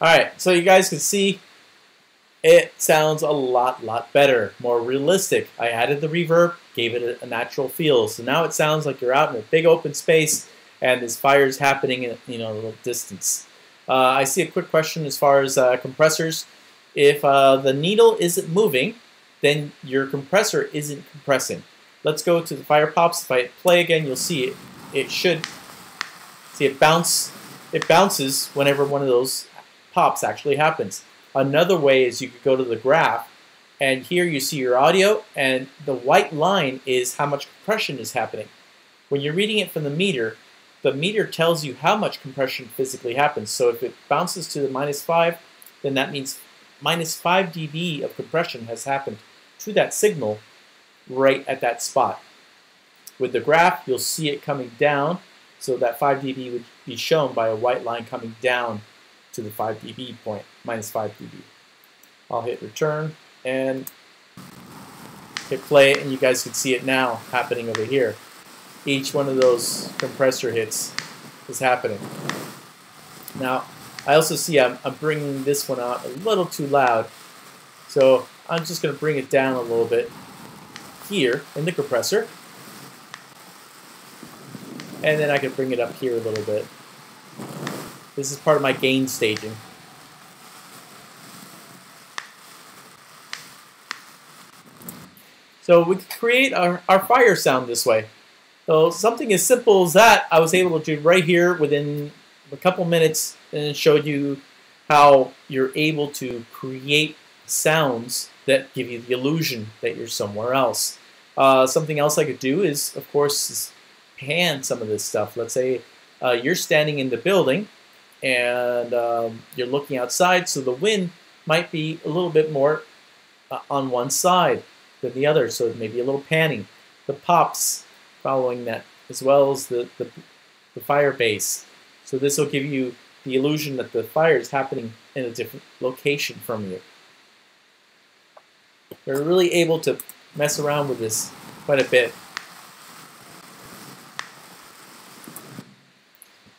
Alright, so you guys can see it sounds a lot better, more realistic. I added the reverb, gave it a natural feel. So now it sounds like you're out in a big open space and this fire is happening in a little distance. I see a quick question as far as compressors. If the needle isn't moving, then your compressor isn't compressing. let's go to the fire pops. If I play again, you'll see it. It should see it bounce. It bounces whenever one of those pops actually happens. Another way is you could go to the graph, and here you see your audio, and the white line is how much compression is happening. When you're reading it from the meter tells you how much compression physically happens. So if it bounces to the -5, then that means -5 dB of compression has happened to that signal right at that spot. With the graph, you'll see it coming down, so that 5 dB would be shown by a white line coming down to the 5 dB point, -5 dB. I'll hit return and hit play, and you guys can see it now happening over here. Each one of those compressor hits is happening. Now, I also see I'm bringing this one out a little too loud, so I'm just going to bring it down a little bit here in the compressor, and then I can bring it up here a little bit. This is part of my gain staging. So we can create our fire sound this way. So something as simple as that, I was able to do right here within a couple minutes, and it showed you how you're able to create sounds that give you the illusion that you're somewhere else. Something else I could do is, of course, pan some of this stuff. Let's say you're standing in the building, and you're looking outside, so the wind might be a little bit more on one side than the other, so maybe a little panning. The pops following that, as well as the fire base. So this will give you the illusion that the fire is happening in a different location from you. We're really able to mess around with this quite a bit.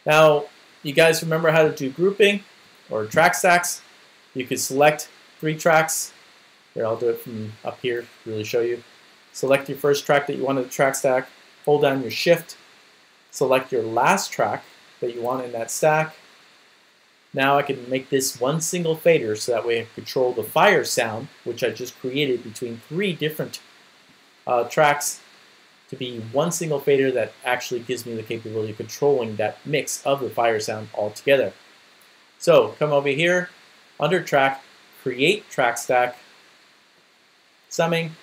Now, you guys remember how to do grouping or track stacks? You could select 3 tracks. Here, I'll do it from up here to really show you. Select your first track that you want in the track stack. Hold down your shift. Select your last track that you want in that stack. Now I can make this one single fader, so that way I can control the fire sound, which I just created between 3 different tracks, to be one single fader that actually gives me the capability of controlling that mix of the fire sound altogether. So come over here, under track, create track stack, summing,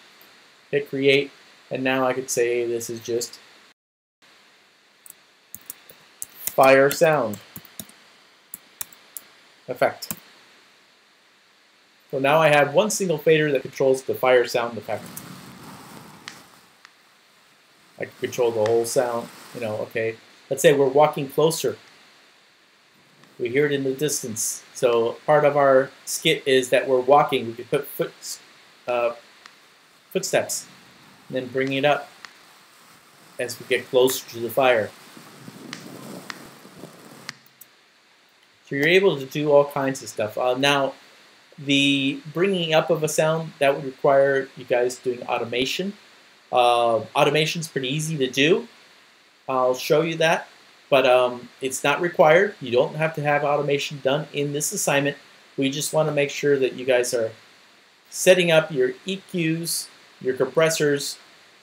hit create, and now I could say this is just fire sound effect. So now I have one single fader that controls the fire sound effect. I can control the whole sound, okay. Let's say we're walking closer. We hear it in the distance. So part of our skit is that we're walking. We can put footsteps and then bring it up as we get closer to the fire. So you're able to do all kinds of stuff. Now, the bringing up of a sound, that would require you guys doing automation. Automation's pretty easy to do. I'll show you that, but it's not required. You don't have to have automation done in this assignment. We just want to make sure that you guys are setting up your EQs, your compressors,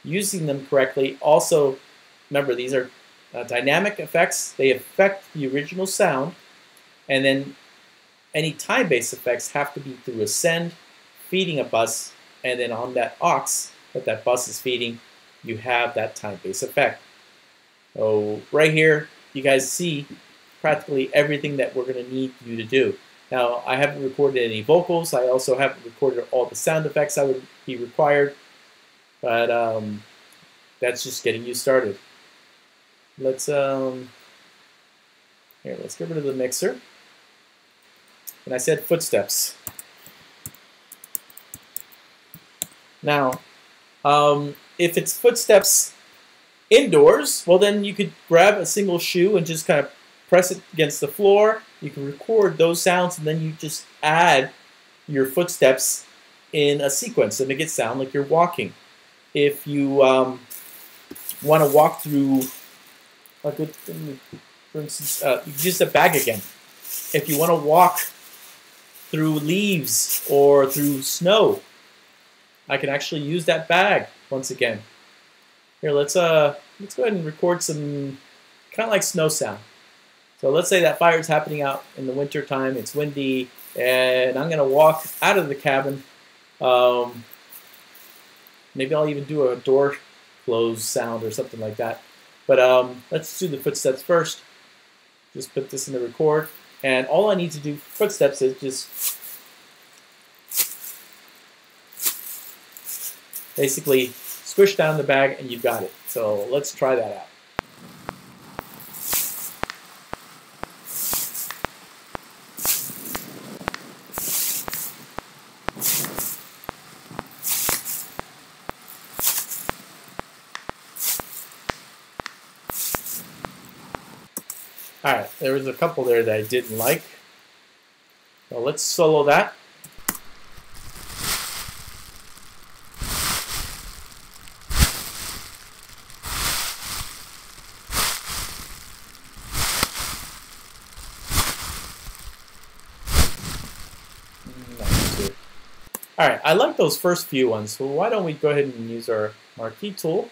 using them correctly. Also, remember, these are dynamic effects. They affect the original sound, and then any time-based effects have to be through a send, feeding a bus, and then on that aux that bus is feeding, you have that time-based effect. So right here, you guys see practically everything that we're going to need you to do. Now, I haven't recorded any vocals. I also haven't recorded all the sound effects that would be required, but that's just getting you started. Let's get rid of the mixer. And I said footsteps. Now, if it's footsteps indoors, well then you could grab a single shoe and just kind of press it against the floor. You can record those sounds, and then you just add your footsteps in a sequence to make it sound like you're walking. If you want to walk through, for instance, you can use the bag again. If you want to walk through leaves or through snow, I can actually use that bag once again. Here, let's go ahead and record some kind of like snow sound. So let's say that fire is happening out in the winter time. It's windy, and I'm gonna walk out of the cabin. Maybe I'll even do a door close sound or something like that. But let's do the footsteps first. Just put this in the record, and all I need to do for footsteps is just basically squish down the bag, and you've got it. So let's try that out. Alright, there was a couple there that I didn't like. So let's solo that. Alright, I like those first few ones, so why don't we go ahead and use our marquee tool.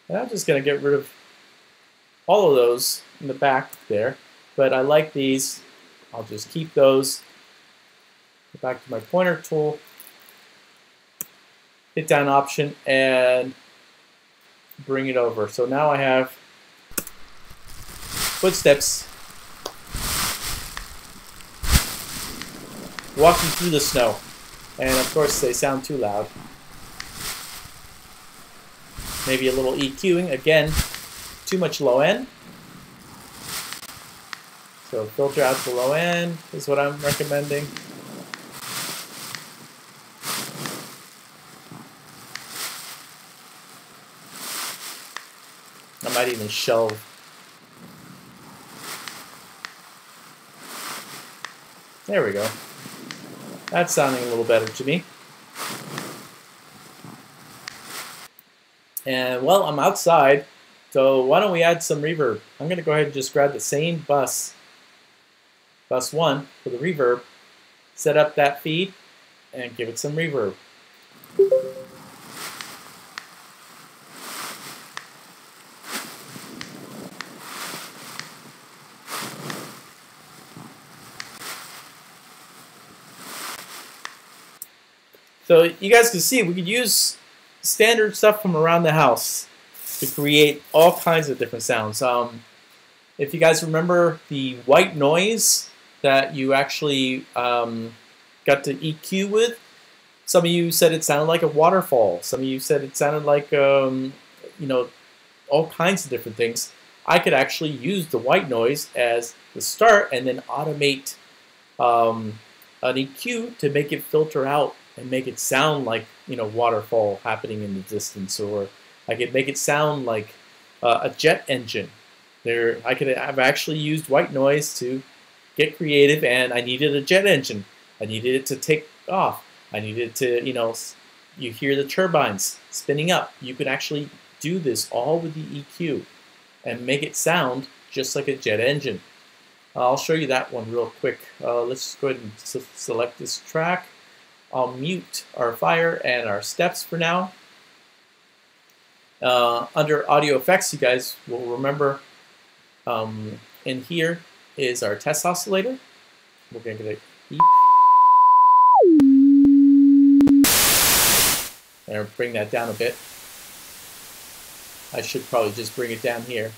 And I'm just going to get rid of all of those in the back there, but I like these. I'll just keep those. Go back to my pointer tool, hit down option, and bring it over. So now I have footsteps walking through the snow. And of course they sound too loud. Maybe a little EQing, again, too much low end. So filter out the low end is what I'm recommending. I might even shelve. There we go. That's sounding a little better to me. And well, I'm outside, so why don't we add some reverb? I'm going to go ahead and just grab the same bus 1 for the reverb, set up that feed, and give it some reverb. So you guys can see we could use standard stuff from around the house to create all kinds of different sounds. If you guys remember the white noise that you actually got to EQ with, some of you said it sounded like a waterfall. Some of you said it sounded like you know, all kinds of different things. I could actually use the white noise as the start and then automate an EQ to make it filter out and make it sound like, you know, waterfall happening in the distance, or I could make it sound like a jet engine. I've actually used white noise to get creative, and I needed a jet engine. I needed it to take off. I needed to, you know, you hear the turbines spinning up. You could actually do this all with the EQ and make it sound just like a jet engine. I'll show you that one real quick. Let's just go ahead and select this track. I'll mute our fire and our steps for now. Under audio effects, you guys will remember in here is our test oscillator. We're going to get a beep. And bring that down a bit. I should probably just bring it down here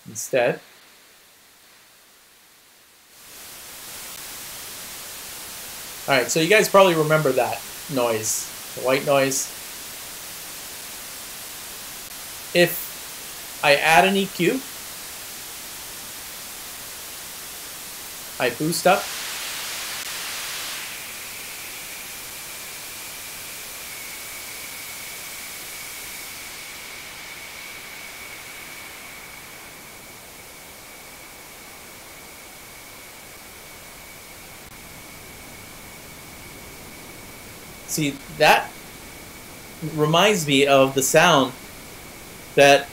instead. Alright, so you guys probably remember that noise, the white noise. If I add an EQ, I boost up, see, that reminds me of the sound that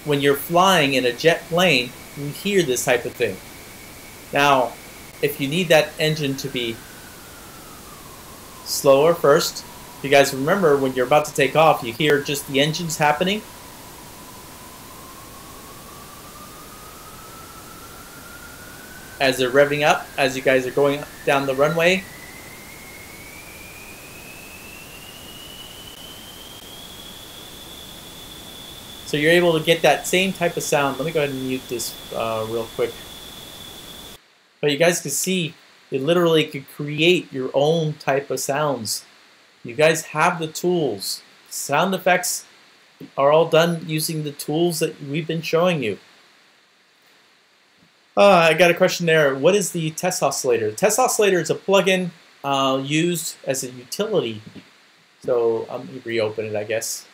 when you're flying in a jet plane, you hear this type of thing. Now, if you need that engine to be slower first, if you guys remember when you're about to take off, you hear just the engines happening. as they're revving up, as you guys are going down the runway. So you're able to get that same type of sound. Let me go ahead and mute this real quick. But you guys can see, you literally could create your own type of sounds. You guys have the tools. Sound effects are all done using the tools that we've been showing you. I got a question there. What is the test oscillator? The test oscillator is a plugin used as a utility. So let me reopen it, I guess.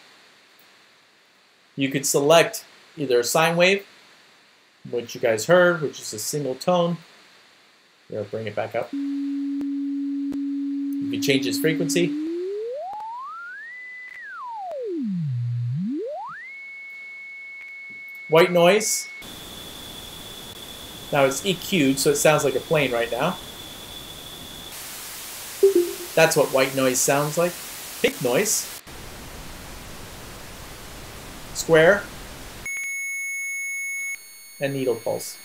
You could select either a sine wave, which you guys heard, which is a single tone. Here, I'll bring it back up. You can change its frequency. White noise. Now it's EQ'd, so it sounds like a plane right now. That's what white noise sounds like. Pink noise. Square. And needle pulse.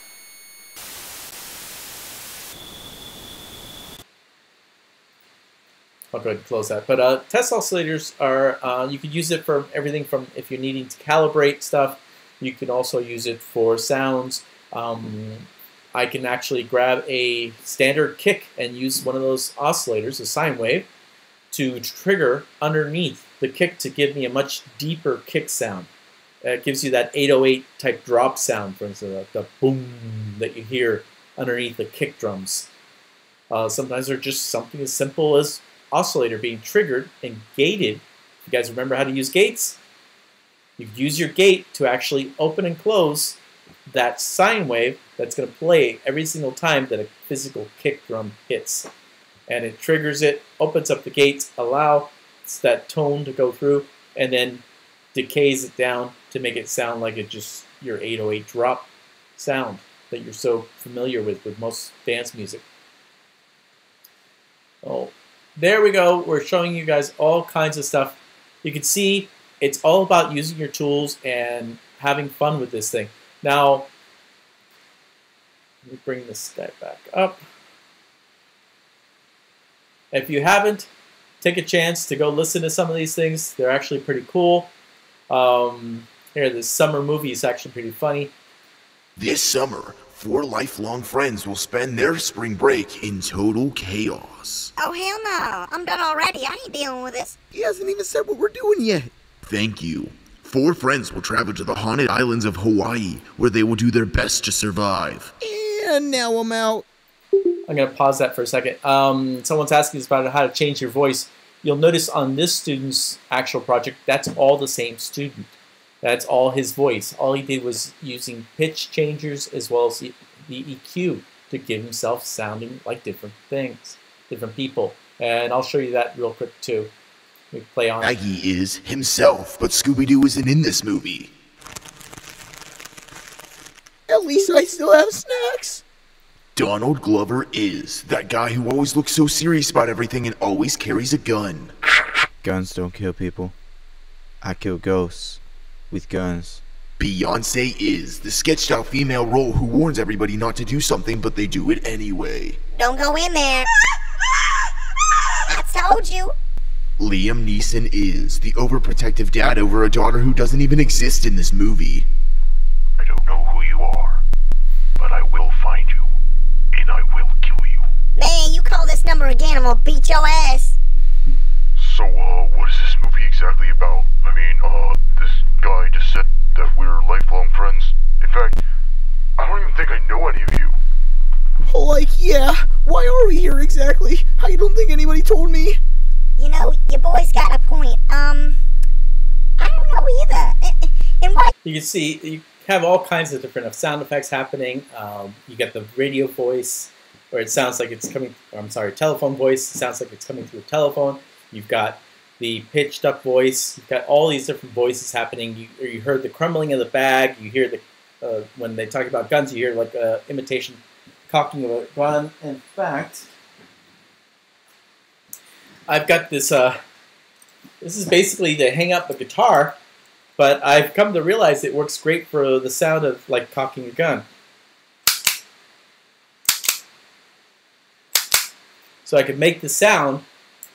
I'll go ahead and close that. But test oscillators are, you could use it for everything from if you're needing to calibrate stuff. You can also use it for sounds. I can actually grab a standard kick and use one of those oscillators, a sine wave, to trigger underneath the kick to give me a much deeper kick sound. It gives you that 808 type drop sound, for instance, the boom that you hear underneath the kick drums. Sometimes they're just something as simple as oscillator being triggered and gated. You guys remember how to use gates? You use your gate to actually open and close that sine wave that's going to play every single time that a physical kick drum hits. And it triggers it, opens up the gates, allows that tone to go through, and then decays it down to make it sound like it just your 808 drop sound that you're so familiar with most dance music. Oh, there we go. We're showing you guys all kinds of stuff. You can see it's all about using your tools and having fun with this thing. Now, let me bring this guy back up. If you haven't, take a chance to go listen to some of these things. They're actually pretty cool. Here, this summer movie is actually pretty funny. This summer, 4 lifelong friends will spend their spring break in total chaos. Oh, hell no. I'm done already. I ain't dealing with this. He hasn't even said what we're doing yet. Thank you. 4 friends will travel to the haunted islands of Hawaii, where they will do their best to survive. And now I'm out. I'm going to pause that for a second. Someone's asking us about how to change your voice. You'll notice on this student's actual project, that's all the same student. That's all his voice. All he did was using pitch changers as well as the EQ to give himself sounding like different things, different people. And I'll show you that real quick too. We play on. Maggie is himself, but Scooby-Doo isn't in this movie. At least I still have snacks. Donald Glover is that guy who always looks so serious about everything and always carries a gun. Guns don't kill people. I kill ghosts with guns. Beyonce is the sketched out female role who warns everybody not to do something, but they do it anyway. Don't go in there. I told you. Liam Neeson is the overprotective dad over a daughter who doesn't even exist in this movie. I don't know who you are, but I will find you, and I will kill you. Man, you call this number again, I'm gonna beat your ass. So, what is this movie exactly about? I mean, this guy just said that we're lifelong friends. In fact, I don't even think I know any of you. Like, yeah, why are we here exactly? I don't think anybody told me. You know, your boy's got a point. I don't know either. And why? You can see you have all kinds of different sound effects happening. You get the radio voice, where it sounds like it's coming. I'm sorry, telephone voice. It sounds like it's coming through a telephone. You've got the pitched up voice. You've got all these different voices happening. You heard the crumbling of the bag. You hear the when they talk about guns. You hear like imitation cocking of a gun. In fact, I've got this. This is basically to hang up a guitar, but I've come to realize it works great for the sound of like cocking a gun. So I could make the sound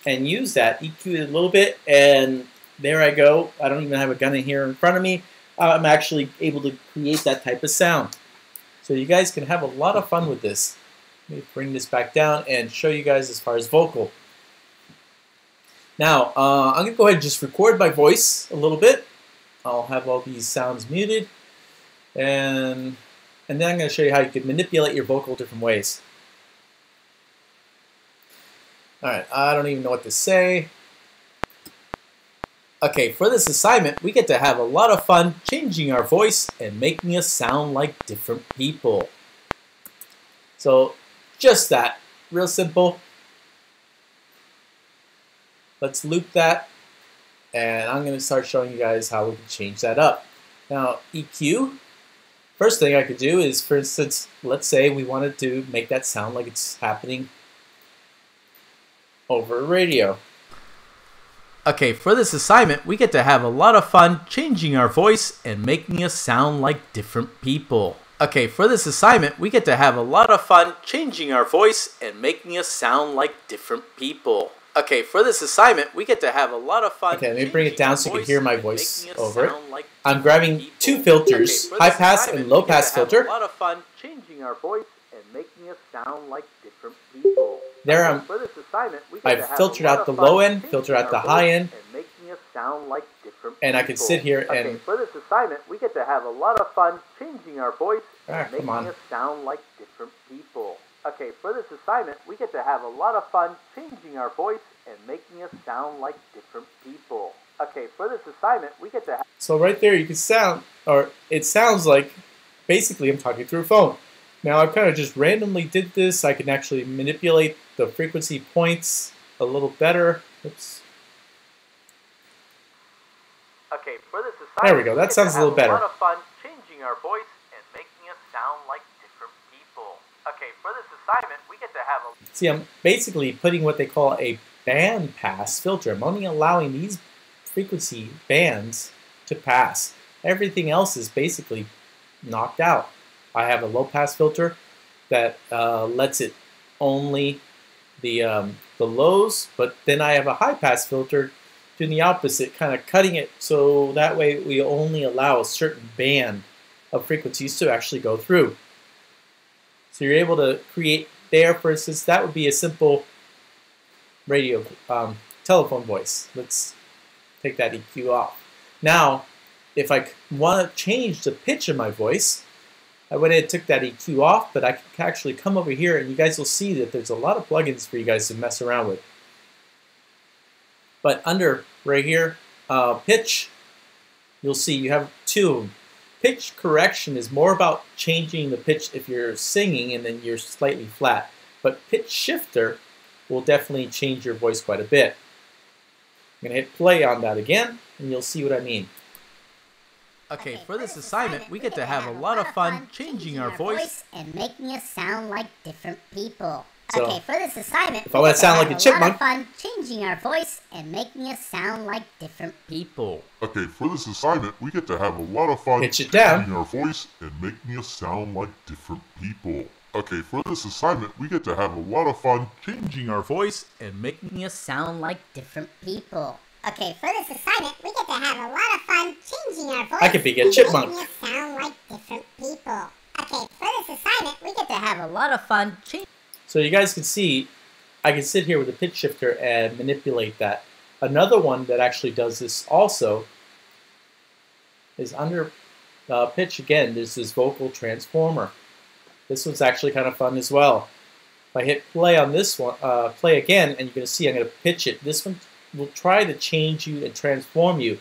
and use that, EQ it a little bit, and there I go. I don't even have a gun in here in front of me. I'm actually able to create that type of sound. So you guys can have a lot of fun with this. Let me bring this back down and show you guys as far as vocal. Now, I'm going to go ahead and just record my voice a little bit. I'll have all these sounds muted. And then I'm going to show you how you can manipulate your vocal different ways. Alright, I don't even know what to say. Okay, for this assignment, we get to have a lot of fun changing our voice and making us sound like different people. So, just that. Real simple. Let's loop that, and I'm going to start showing you guys how we can change that up. Now, EQ, first thing I could do is, for instance, let's say we wanted to make that sound like it's happening over a radio. Okay, for this assignment, we get to have a lot of fun changing our voice and making us sound like different people. Okay, for this assignment, we get to have a lot of fun changing our voice and making us sound like different people. Okay, for this assignment, we get to have a lot of fun. Okay, let me bring it down so you can hear my voice over it. I'm grabbing two filters, high pass and low pass filter. A lot of fun changing our voice and making us sound like different people. There I've filtered out the low end, filtered out the high end, and I can sit here and. Okay, for this assignment, we get to have a lot of fun changing our voice and making us sound like different people. Okay, for this assignment, we get to have a lot of fun changing our voice and making us sound like different people. Okay, for this assignment, we get to have... So right there, you can sound, or it sounds like, basically I'm talking through a phone. Now, I kind of just randomly did this. I can actually manipulate the frequency points a little better. Oops. Okay, for this assignment, there we go. That sounds a little better. A lot of fun changing our voice and making us sound like different people. Okay, for this assignment, we get to have a... See, I'm basically putting what they call a band pass filter. I'm only allowing these frequency bands to pass. Everything else is basically knocked out. I have a low pass filter that lets it only the lows, but then I have a high pass filter doing the opposite, kind of cutting it so that way we only allow a certain band of frequencies to actually go through. So you're able to create there, for instance, that would be a simple radio telephone voice. Let's take that EQ off. Now, if I want to change the pitch of my voice, I went ahead and took that EQ off, but I can actually come over here and you guys will see that there's a lot of plugins for you guys to mess around with. But under right here, pitch, you'll see you have two of them. Pitch correction is more about changing the pitch if you're singing and then you're slightly flat. But pitch shifter will definitely change your voice quite a bit. I'm going to hit play on that again and you'll see what I mean. Okay, for this assignment, we get to have a lot of fun changing our voice and making us sound like different people. So, okay, for this assignment, if I want to sound like a chipmunk, a lot of fun changing our voice and making us sound like different people. Okay, for this assignment, we get to have a lot of fun pitch it down, changing our voice and making us sound like different people. Okay, for this assignment, we get to have a lot of fun changing our voice and making us sound like different people. Okay, for this assignment, we get to have a lot of fun changing our voice. I could be a chipmunk. Making us sound like different people. Okay, for this assignment, we get to have a lot of fun changing. So you guys can see, I can sit here with a pitch shifter and manipulate that. Another one that actually does this also is under pitch again. There's this vocal transformer. This one's actually kind of fun as well. If I hit play on this one, play again, and you're going to see I'm going to pitch it. This one will try to change you and transform you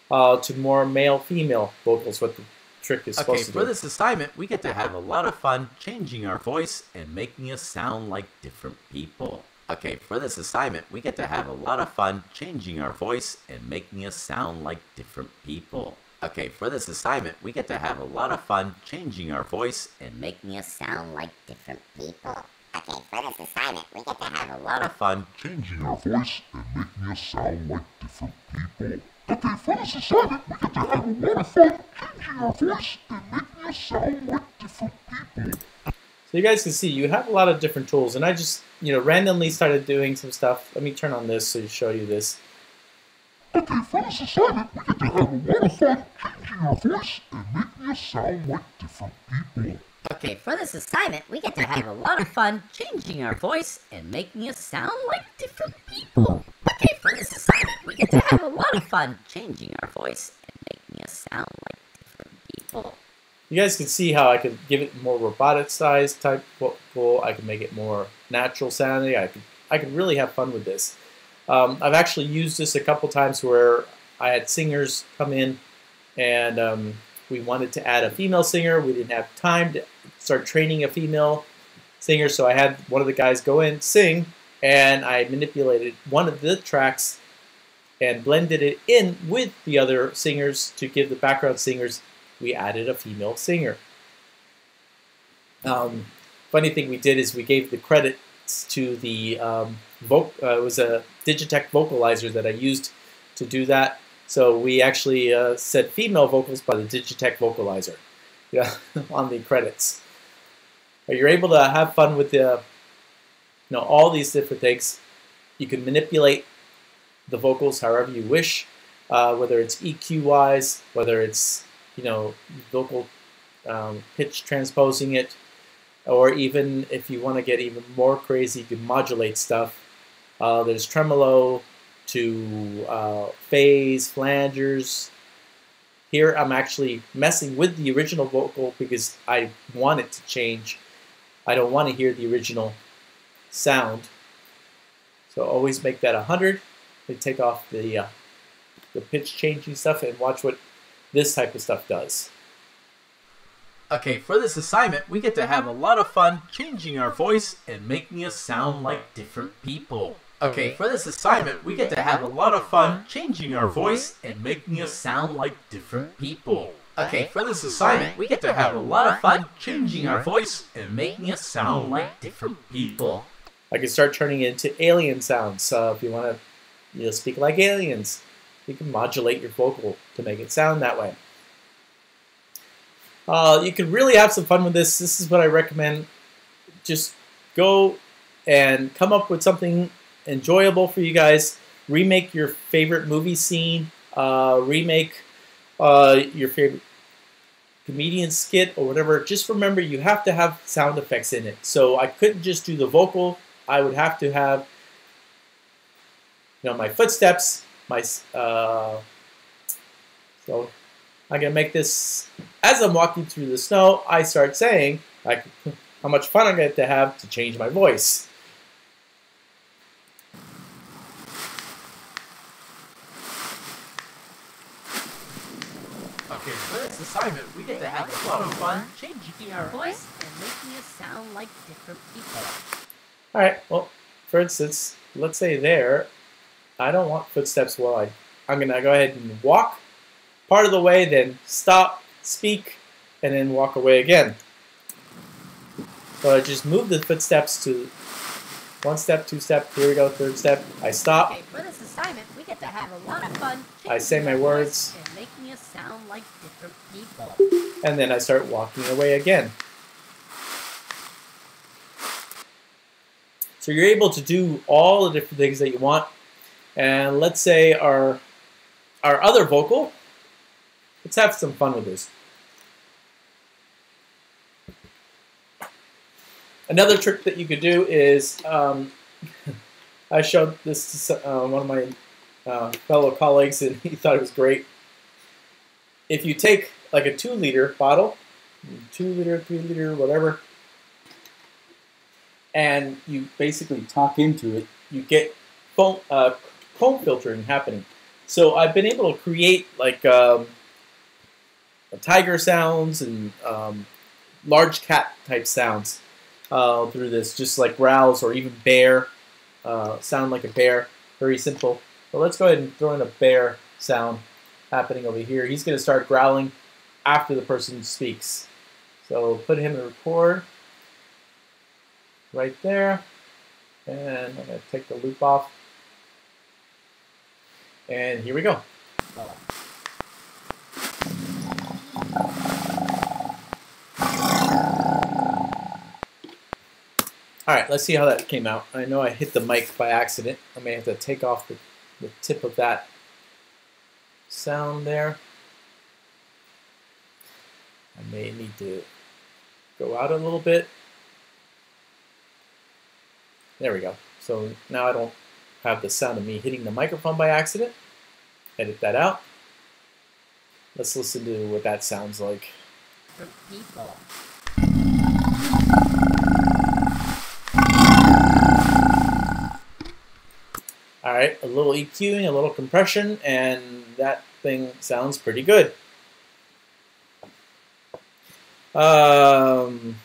to more male-female vocals, what the trick is supposed to do. Okay, for this assignment, we get to have a lot of fun changing our voice and making us sound like different people. Okay, for this assignment, we get to have a lot of fun changing our voice and making us sound like different people. Okay, for this assignment, we get to have a lot of fun changing our voice and making us sound like different people. Okay, for this assignment, we get to have a lot of fun changing our voice and making us sound like different people. Okay, for this assignment, we get to have a lot of fun changing our voice and making us sound like different people. So you guys can see you have a lot of different tools, and I just randomly started doing some stuff. Let me turn on this to show you this. Okay, for this assignment, we get to have a lot of fun changing our voice and making us sound like different people. Okay, for this assignment, we get to have a lot of fun changing our voice and making us sound like different people. Okay, for this assignment, we get to have a lot of fun changing our voice and making us sound like different people. You guys can see how I could give it more robotic size type vocal. I can make it more natural sounding. I could really have fun with this. I've actually used this a couple times where I had singers come in and we wanted to add a female singer. We didn't have time to start training a female singer, so I had one of the guys go in, sing, and I manipulated one of the tracks and blended it in with the other singers to give the background singers. We added a female singer. Funny thing we did is we gave the credits to the it was a Digitech vocalizer that I used to do that. So we actually said female vocals by the Digitech vocalizer, on the credits. But you're able to have fun with the, all these different things. You can manipulate the vocals however you wish, whether it's EQ wise, whether it's vocal pitch transposing it, or even if you want to get even more crazy, you can modulate stuff. There's tremolo to phase, flangers. Here I'm actually messing with the original vocal because I want it to change. I don't want to hear the original sound. So always make that 100. They take off the pitch changing stuff and watch what this type of stuff does. Okay, for this assignment, we get to have a lot of fun changing our voice and making us sound like different people. Okay, for this assignment, we get to have a lot of fun changing our voice and making us sound like different people. Okay, for this assignment, we get to have a lot of fun changing our voice and making us sound like different people. I can start turning it into alien sounds. If you want to speak like aliens, you can modulate your vocal to make it sound that way. You can really have some fun with this. This is what I recommend. Just go and come up with something enjoyable for you guys. Remake your favorite movie scene. Remake your favorite comedian skit or whatever. Just remember, you have to have sound effects in it. So I couldn't just do the vocal. I would have to have my footsteps. So I'm gonna make this as I'm walking through the snow. I start saying how much fun I'm going to have to change my voice. Okay, for this assignment, we get to have a lot of fun changing our voice and making us sound like different people. All right. Well, for instance, let's say there, I don't want footsteps while I'm going to go ahead and walk part of the way, then stop, speak, and then walk away again. So I just move the footsteps to 1 step, 2 step, here we go, 3rd step. I stop. Okay, for this assignment, we get to have a lot of fun. I say my words. And making us sound like different people. And then I start walking away again. So you're able to do all the different things that you want. And let's say our other vocal, let's have some fun with this. Another trick that you could do is, I showed this to one of my fellow colleagues and he thought it was great. If you take like a 2-liter bottle, 2-liter, 3-liter, whatever, and you basically talk into it, you get foam filtering happening. So I've been able to create like tiger sounds and large cat type sounds through this, just like growls or even bear, sound like a bear, very simple. But let's go ahead and throw in a bear sound happening over here. He's going to start growling after the person speaks. So put him in record right there, and I'm going to take the loop off, and here we go. All right, let's see how that came out. I know I hit the mic by accident. I may have to take off the tip of that sound there. I may need to go out a little bit. There we go. So now I don't have the sound of me hitting the microphone by accident. Edit that out. Let's listen to what that sounds like. For people. All right, a little EQing, a little compression, and that thing sounds pretty good. Can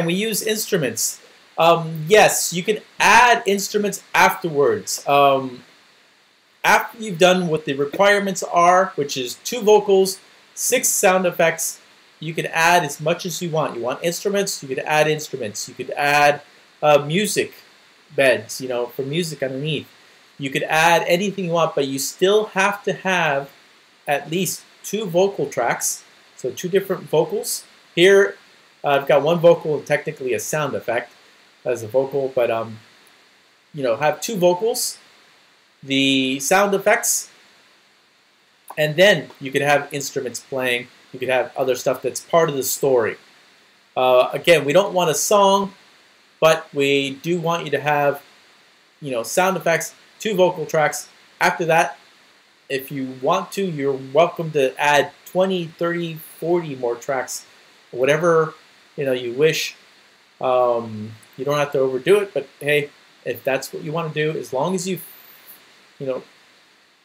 we use instruments? Yes, you can add instruments afterwards. After you've done what the requirements are, which is 2 vocals, 6 sound effects, you can add as much as you want. You want instruments, you could add instruments. You could add music beds, you know, for music underneath. You could add anything you want, but you still have to have at least 2 vocal tracks, so 2 different vocals. Here, I've got 1 vocal and technically a sound effect as a vocal, but you know, have 2 vocals, the sound effects, and then you could have instruments playing. You could have other stuff that's part of the story. Again, we don't want a song, but we do want you to have, you know, sound effects, 2 vocal tracks. After that, if you want to, you're welcome to add 20, 30, 40 more tracks, whatever, you know, you wish. You don't have to overdo it, but hey, if that's what you want to do, as long as you know,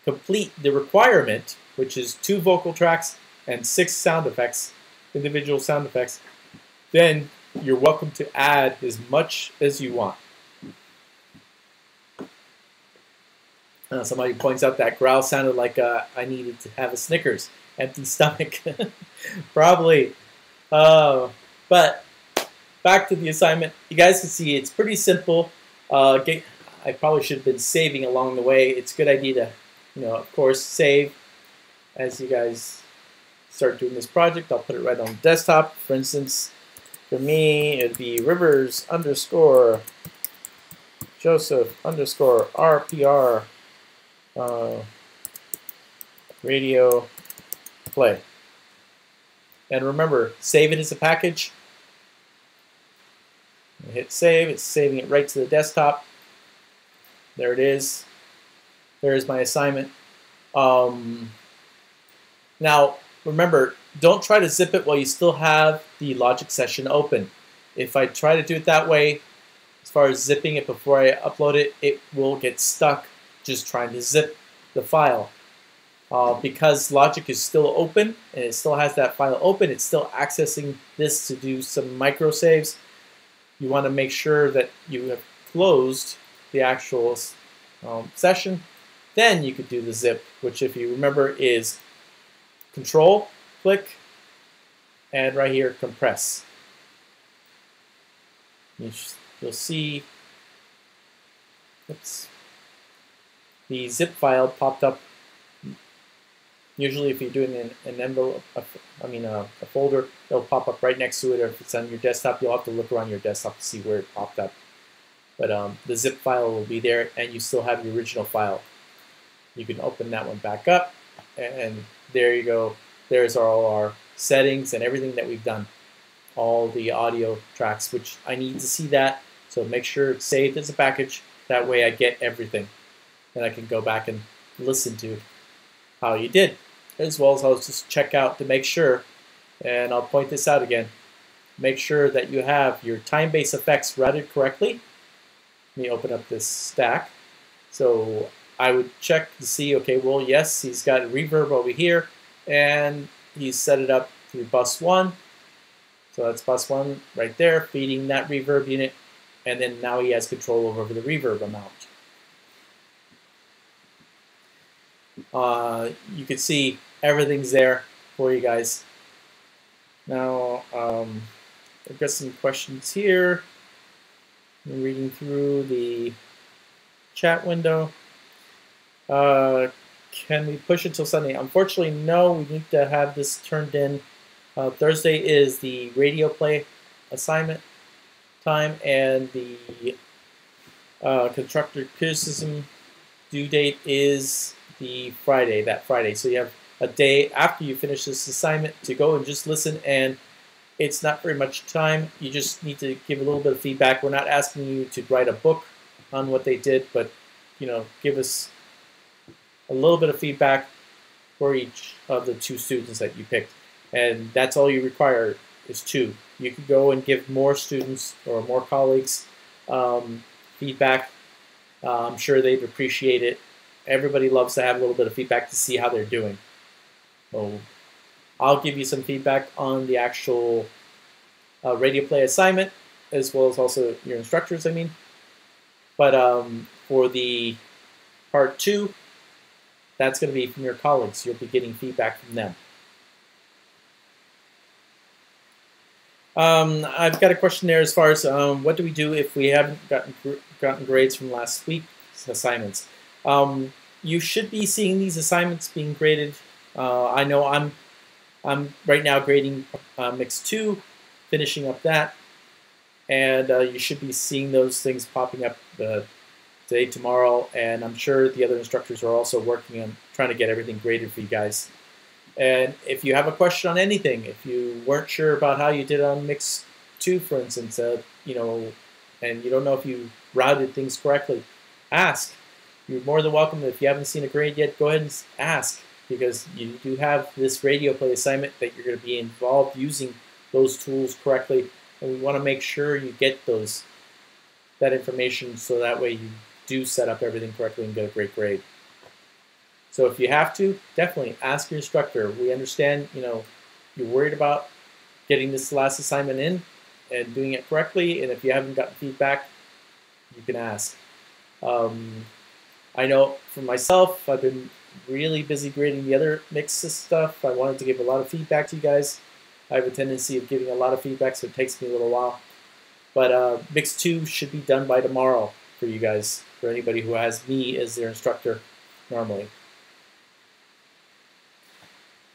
complete the requirement, which is 2 vocal tracks and 6 sound effects, individual sound effects, then you're welcome to add as much as you want. Somebody points out that growl sounded like I needed to have a Snickers. Empty stomach. Probably. But back to the assignment. You guys can see it's pretty simple. I probably should have been saving along the way. It's a good idea to, you know, of course, save as you guys start doing this project. I'll put it right on the desktop. For instance, for me, it'd be Rivers _ Joseph _ RPR radio play. And remember, save it as a package. Hit save. It's saving it right to the desktop. There it is. There's my assignment. Now, remember, don't try to zip it while you still have the Logic session open. If I try to do it that way, as far as zipping it before I upload it, it will get stuck just trying to zip the file. Because Logic is still open, and it still has that file open, it's still accessing this to do some micro saves. You want to make sure that you have closed the actual session. Then you could do the zip, which, if you remember, is Control, click, and right here, compress. You'll see, oops, the zip file popped up. Usually, if you're doing an envelope, a folder, it'll pop up right next to it. Or if it's on your desktop, you'll have to look around your desktop to see where it popped up. But the zip file will be there, and you still have the original file. You can open that one back up, and there you go. There's all our settings and everything that we've done. All the audio tracks, which I need to see that. So make sure it's saved as a package. That way I get everything. And I can go back and listen to how you did. As well as I'll just check out to make sure. And I'll point this out again. Make sure that you have your time-based effects routed correctly. Let me open up this stack. So I would check to see, okay, well, yes, he's got reverb over here, and he's set it up through bus 1. So that's bus 1 right there, feeding that reverb unit, and then now he has control over the reverb amount. You can see everything's there for you guys. Now, I've got some questions here. I'm reading through the chat window. Can we push it till Sunday? Unfortunately, no. We need to have this turned in Thursday is the radio play assignment time, and the constructive criticism due date is the Friday, that Friday. So you have a day after you finish this assignment to go and just listen, and it's not very much time. You just need to give a little bit of feedback. We're not asking you to write a book on what they did, but give us a little bit of feedback for each of the 2 students that you picked. And that's all you require is 2. You could go and give more students or more colleagues feedback. I'm sure they'd appreciate it. Everybody loves to have a little bit of feedback to see how they're doing. So I'll give you some feedback on the actual radio play assignment, as well as also your instructors, I mean. But for the part 2, that's going to be from your colleagues. You'll be getting feedback from them. I've got a question there as far as what do we do if we haven't gotten grades from last week's assignments. You should be seeing these assignments being graded. I know I'm right now grading Mix 2, finishing up that, and you should be seeing those things popping up today, tomorrow, and I'm sure the other instructors are also working on trying to get everything graded for you guys. And if you have a question on anything, if you weren't sure about how you did on Mix 2, for instance, and you don't know if you routed things correctly, ask. You're more than welcome. If you haven't seen a grade yet, go ahead and ask, because you do have this radio play assignment that you're going to be involved using those tools correctly, and we want to make sure you get that information so that way you do set up everything correctly and get a great grade. So if you have to, definitely ask your instructor. We understand, you're worried about getting this last assignment in and doing it correctly, and if you haven't gotten feedback, you can ask. I know for myself, I've been really busy grading the other mixes stuff. I wanted to give a lot of feedback to you guys. I have a tendency of giving a lot of feedback, so it takes me a little while. But Mix 2 should be done by tomorrow for you guys, for anybody who has me as their instructor normally.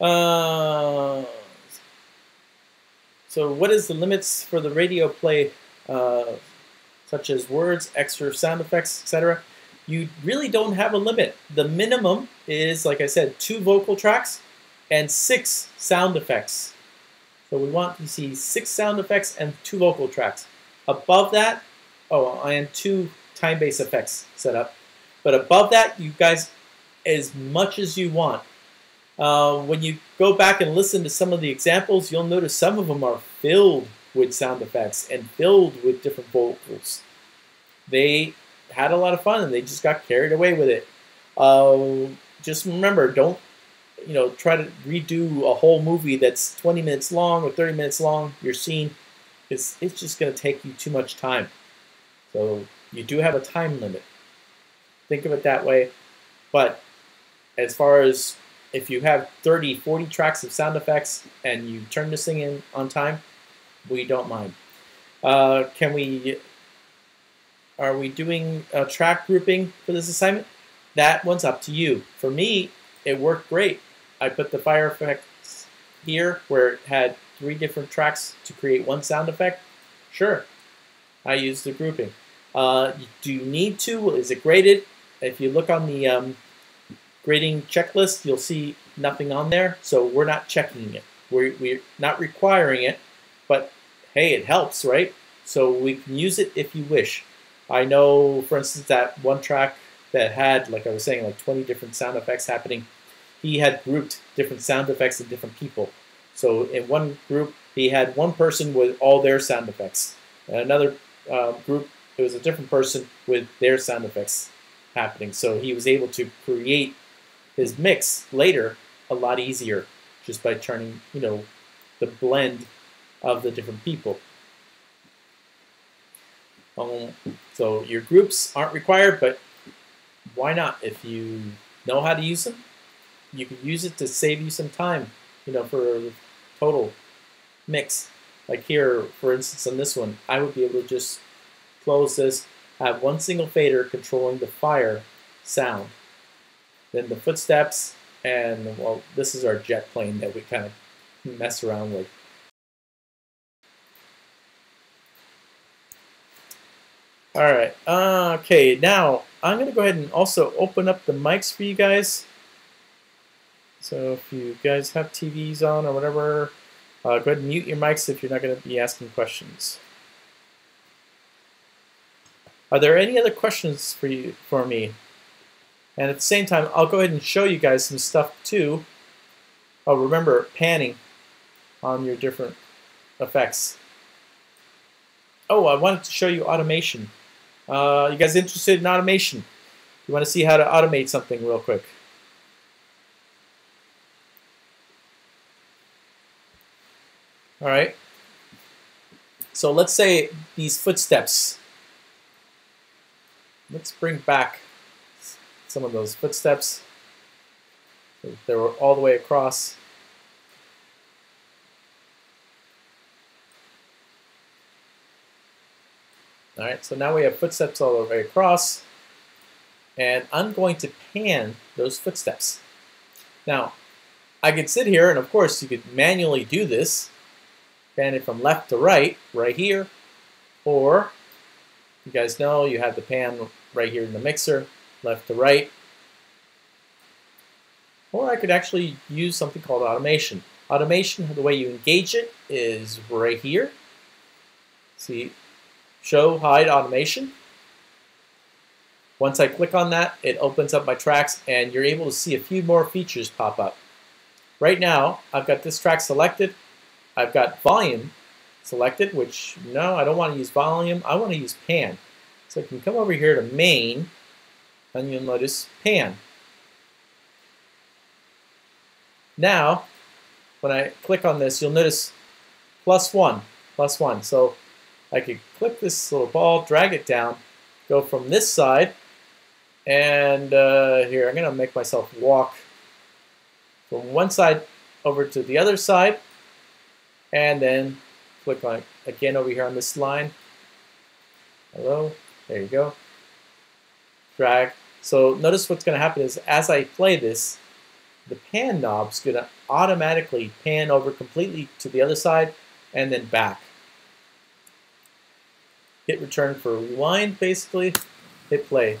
So what is the limits for the radio play, such as words, extra sound effects, etc.? You really don't have a limit. The minimum is, like I said, 2 vocal tracks and 6 sound effects. So we want to see 6 sound effects and 2 vocal tracks. Above that, and 2 time-based effects set up. But above that, you guys, as much as you want. When you go back and listen to some of the examples, you'll notice some of them are filled with sound effects and filled with different vocals. They had a lot of fun and they just got carried away with it. Just remember, don't try to redo a whole movie that's 20 minutes long or 30 minutes long. Your scene, it's just going to take you too much time. So you do have a time limit. Think of it that way. But as far as if you have 30, 40 tracks of sound effects and you turn this thing in on time, we don't mind. Are we doing a track grouping for this assignment? That one's up to you. For me, it worked great. I put the fire effects here where it had 3 different tracks to create 1 sound effect. Sure, I used the grouping. Do you need to? Is it graded? If you look on the grading checklist, you'll see nothing on there, so we're not checking it. We're not requiring it, but hey, it helps, right? So we can use it if you wish. I know, for instance, that one track that had, like I was saying, like 20 different sound effects happening, he had grouped different sound effects and different people. So in one group, he had one person with all their sound effects. In another group, it was a different person with their sound effects happening. So he was able to create his mix later a lot easier just by turning, the blend of the different people. So your groups aren't required, but why not? If you know how to use them, you can use it to save you some time, for a total mix. Like here, for instance, on this one, I would be able to just close this, have 1 single fader controlling the fire sound. Then the footsteps, and well, this is our jet plane that we kind of mess around with. Alright, okay, now I'm going to go ahead and also open up the mics for you guys. So if you guys have TVs on or whatever, go ahead and mute your mics if you're not going to be asking questions. Are there any other questions for me? And at the same time, I'll go ahead and show you guys some stuff too. Oh, remember panning on your different effects. Oh, I wanted to show you automation. You guys interested in automation? You want to see how to automate something real quick? All right. So let's say these footsteps. Let's bring back some of those footsteps. So they were all the way across. All right, so now we have footsteps all the way across, and I'm going to pan those footsteps. Now, I could sit here, and of course you could manually do this, pan it from left to right, right here, or you guys know you have the pan right here in the mixer, left to right, or I could actually use something called automation. Automation, the way you engage it is right here. See? Show hide automation. Once I click on that, it opens up my tracks and you're able to see a few more features pop up. Right now, I've got this track selected. I've got volume selected, which no, I don't want to use volume. I want to use pan. So I can come over here to main and you'll notice pan. Now, when I click on this, you'll notice +1, +1. So I could click this little ball, drag it down, go from this side, and here, I'm going to make myself walk from one side over to the other side, and then click on it again over here on this line. Hello, there you go. Drag. So notice what's going to happen is as I play this, the pan knob's going to automatically pan over completely to the other side and then back. Hit return for rewind, basically. Hit play.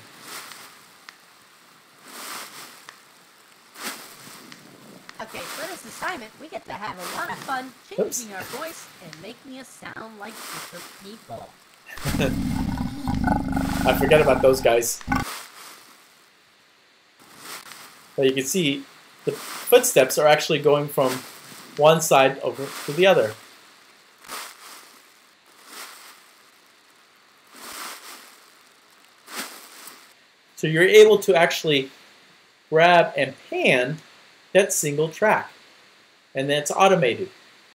Okay, for this assignment, we get to have a lot of fun changing our voice and making us sound like different people. I forget about those guys. But you can see the footsteps are actually going from one side over to the other. So you're able to actually grab and pan that single track. And then it's automated.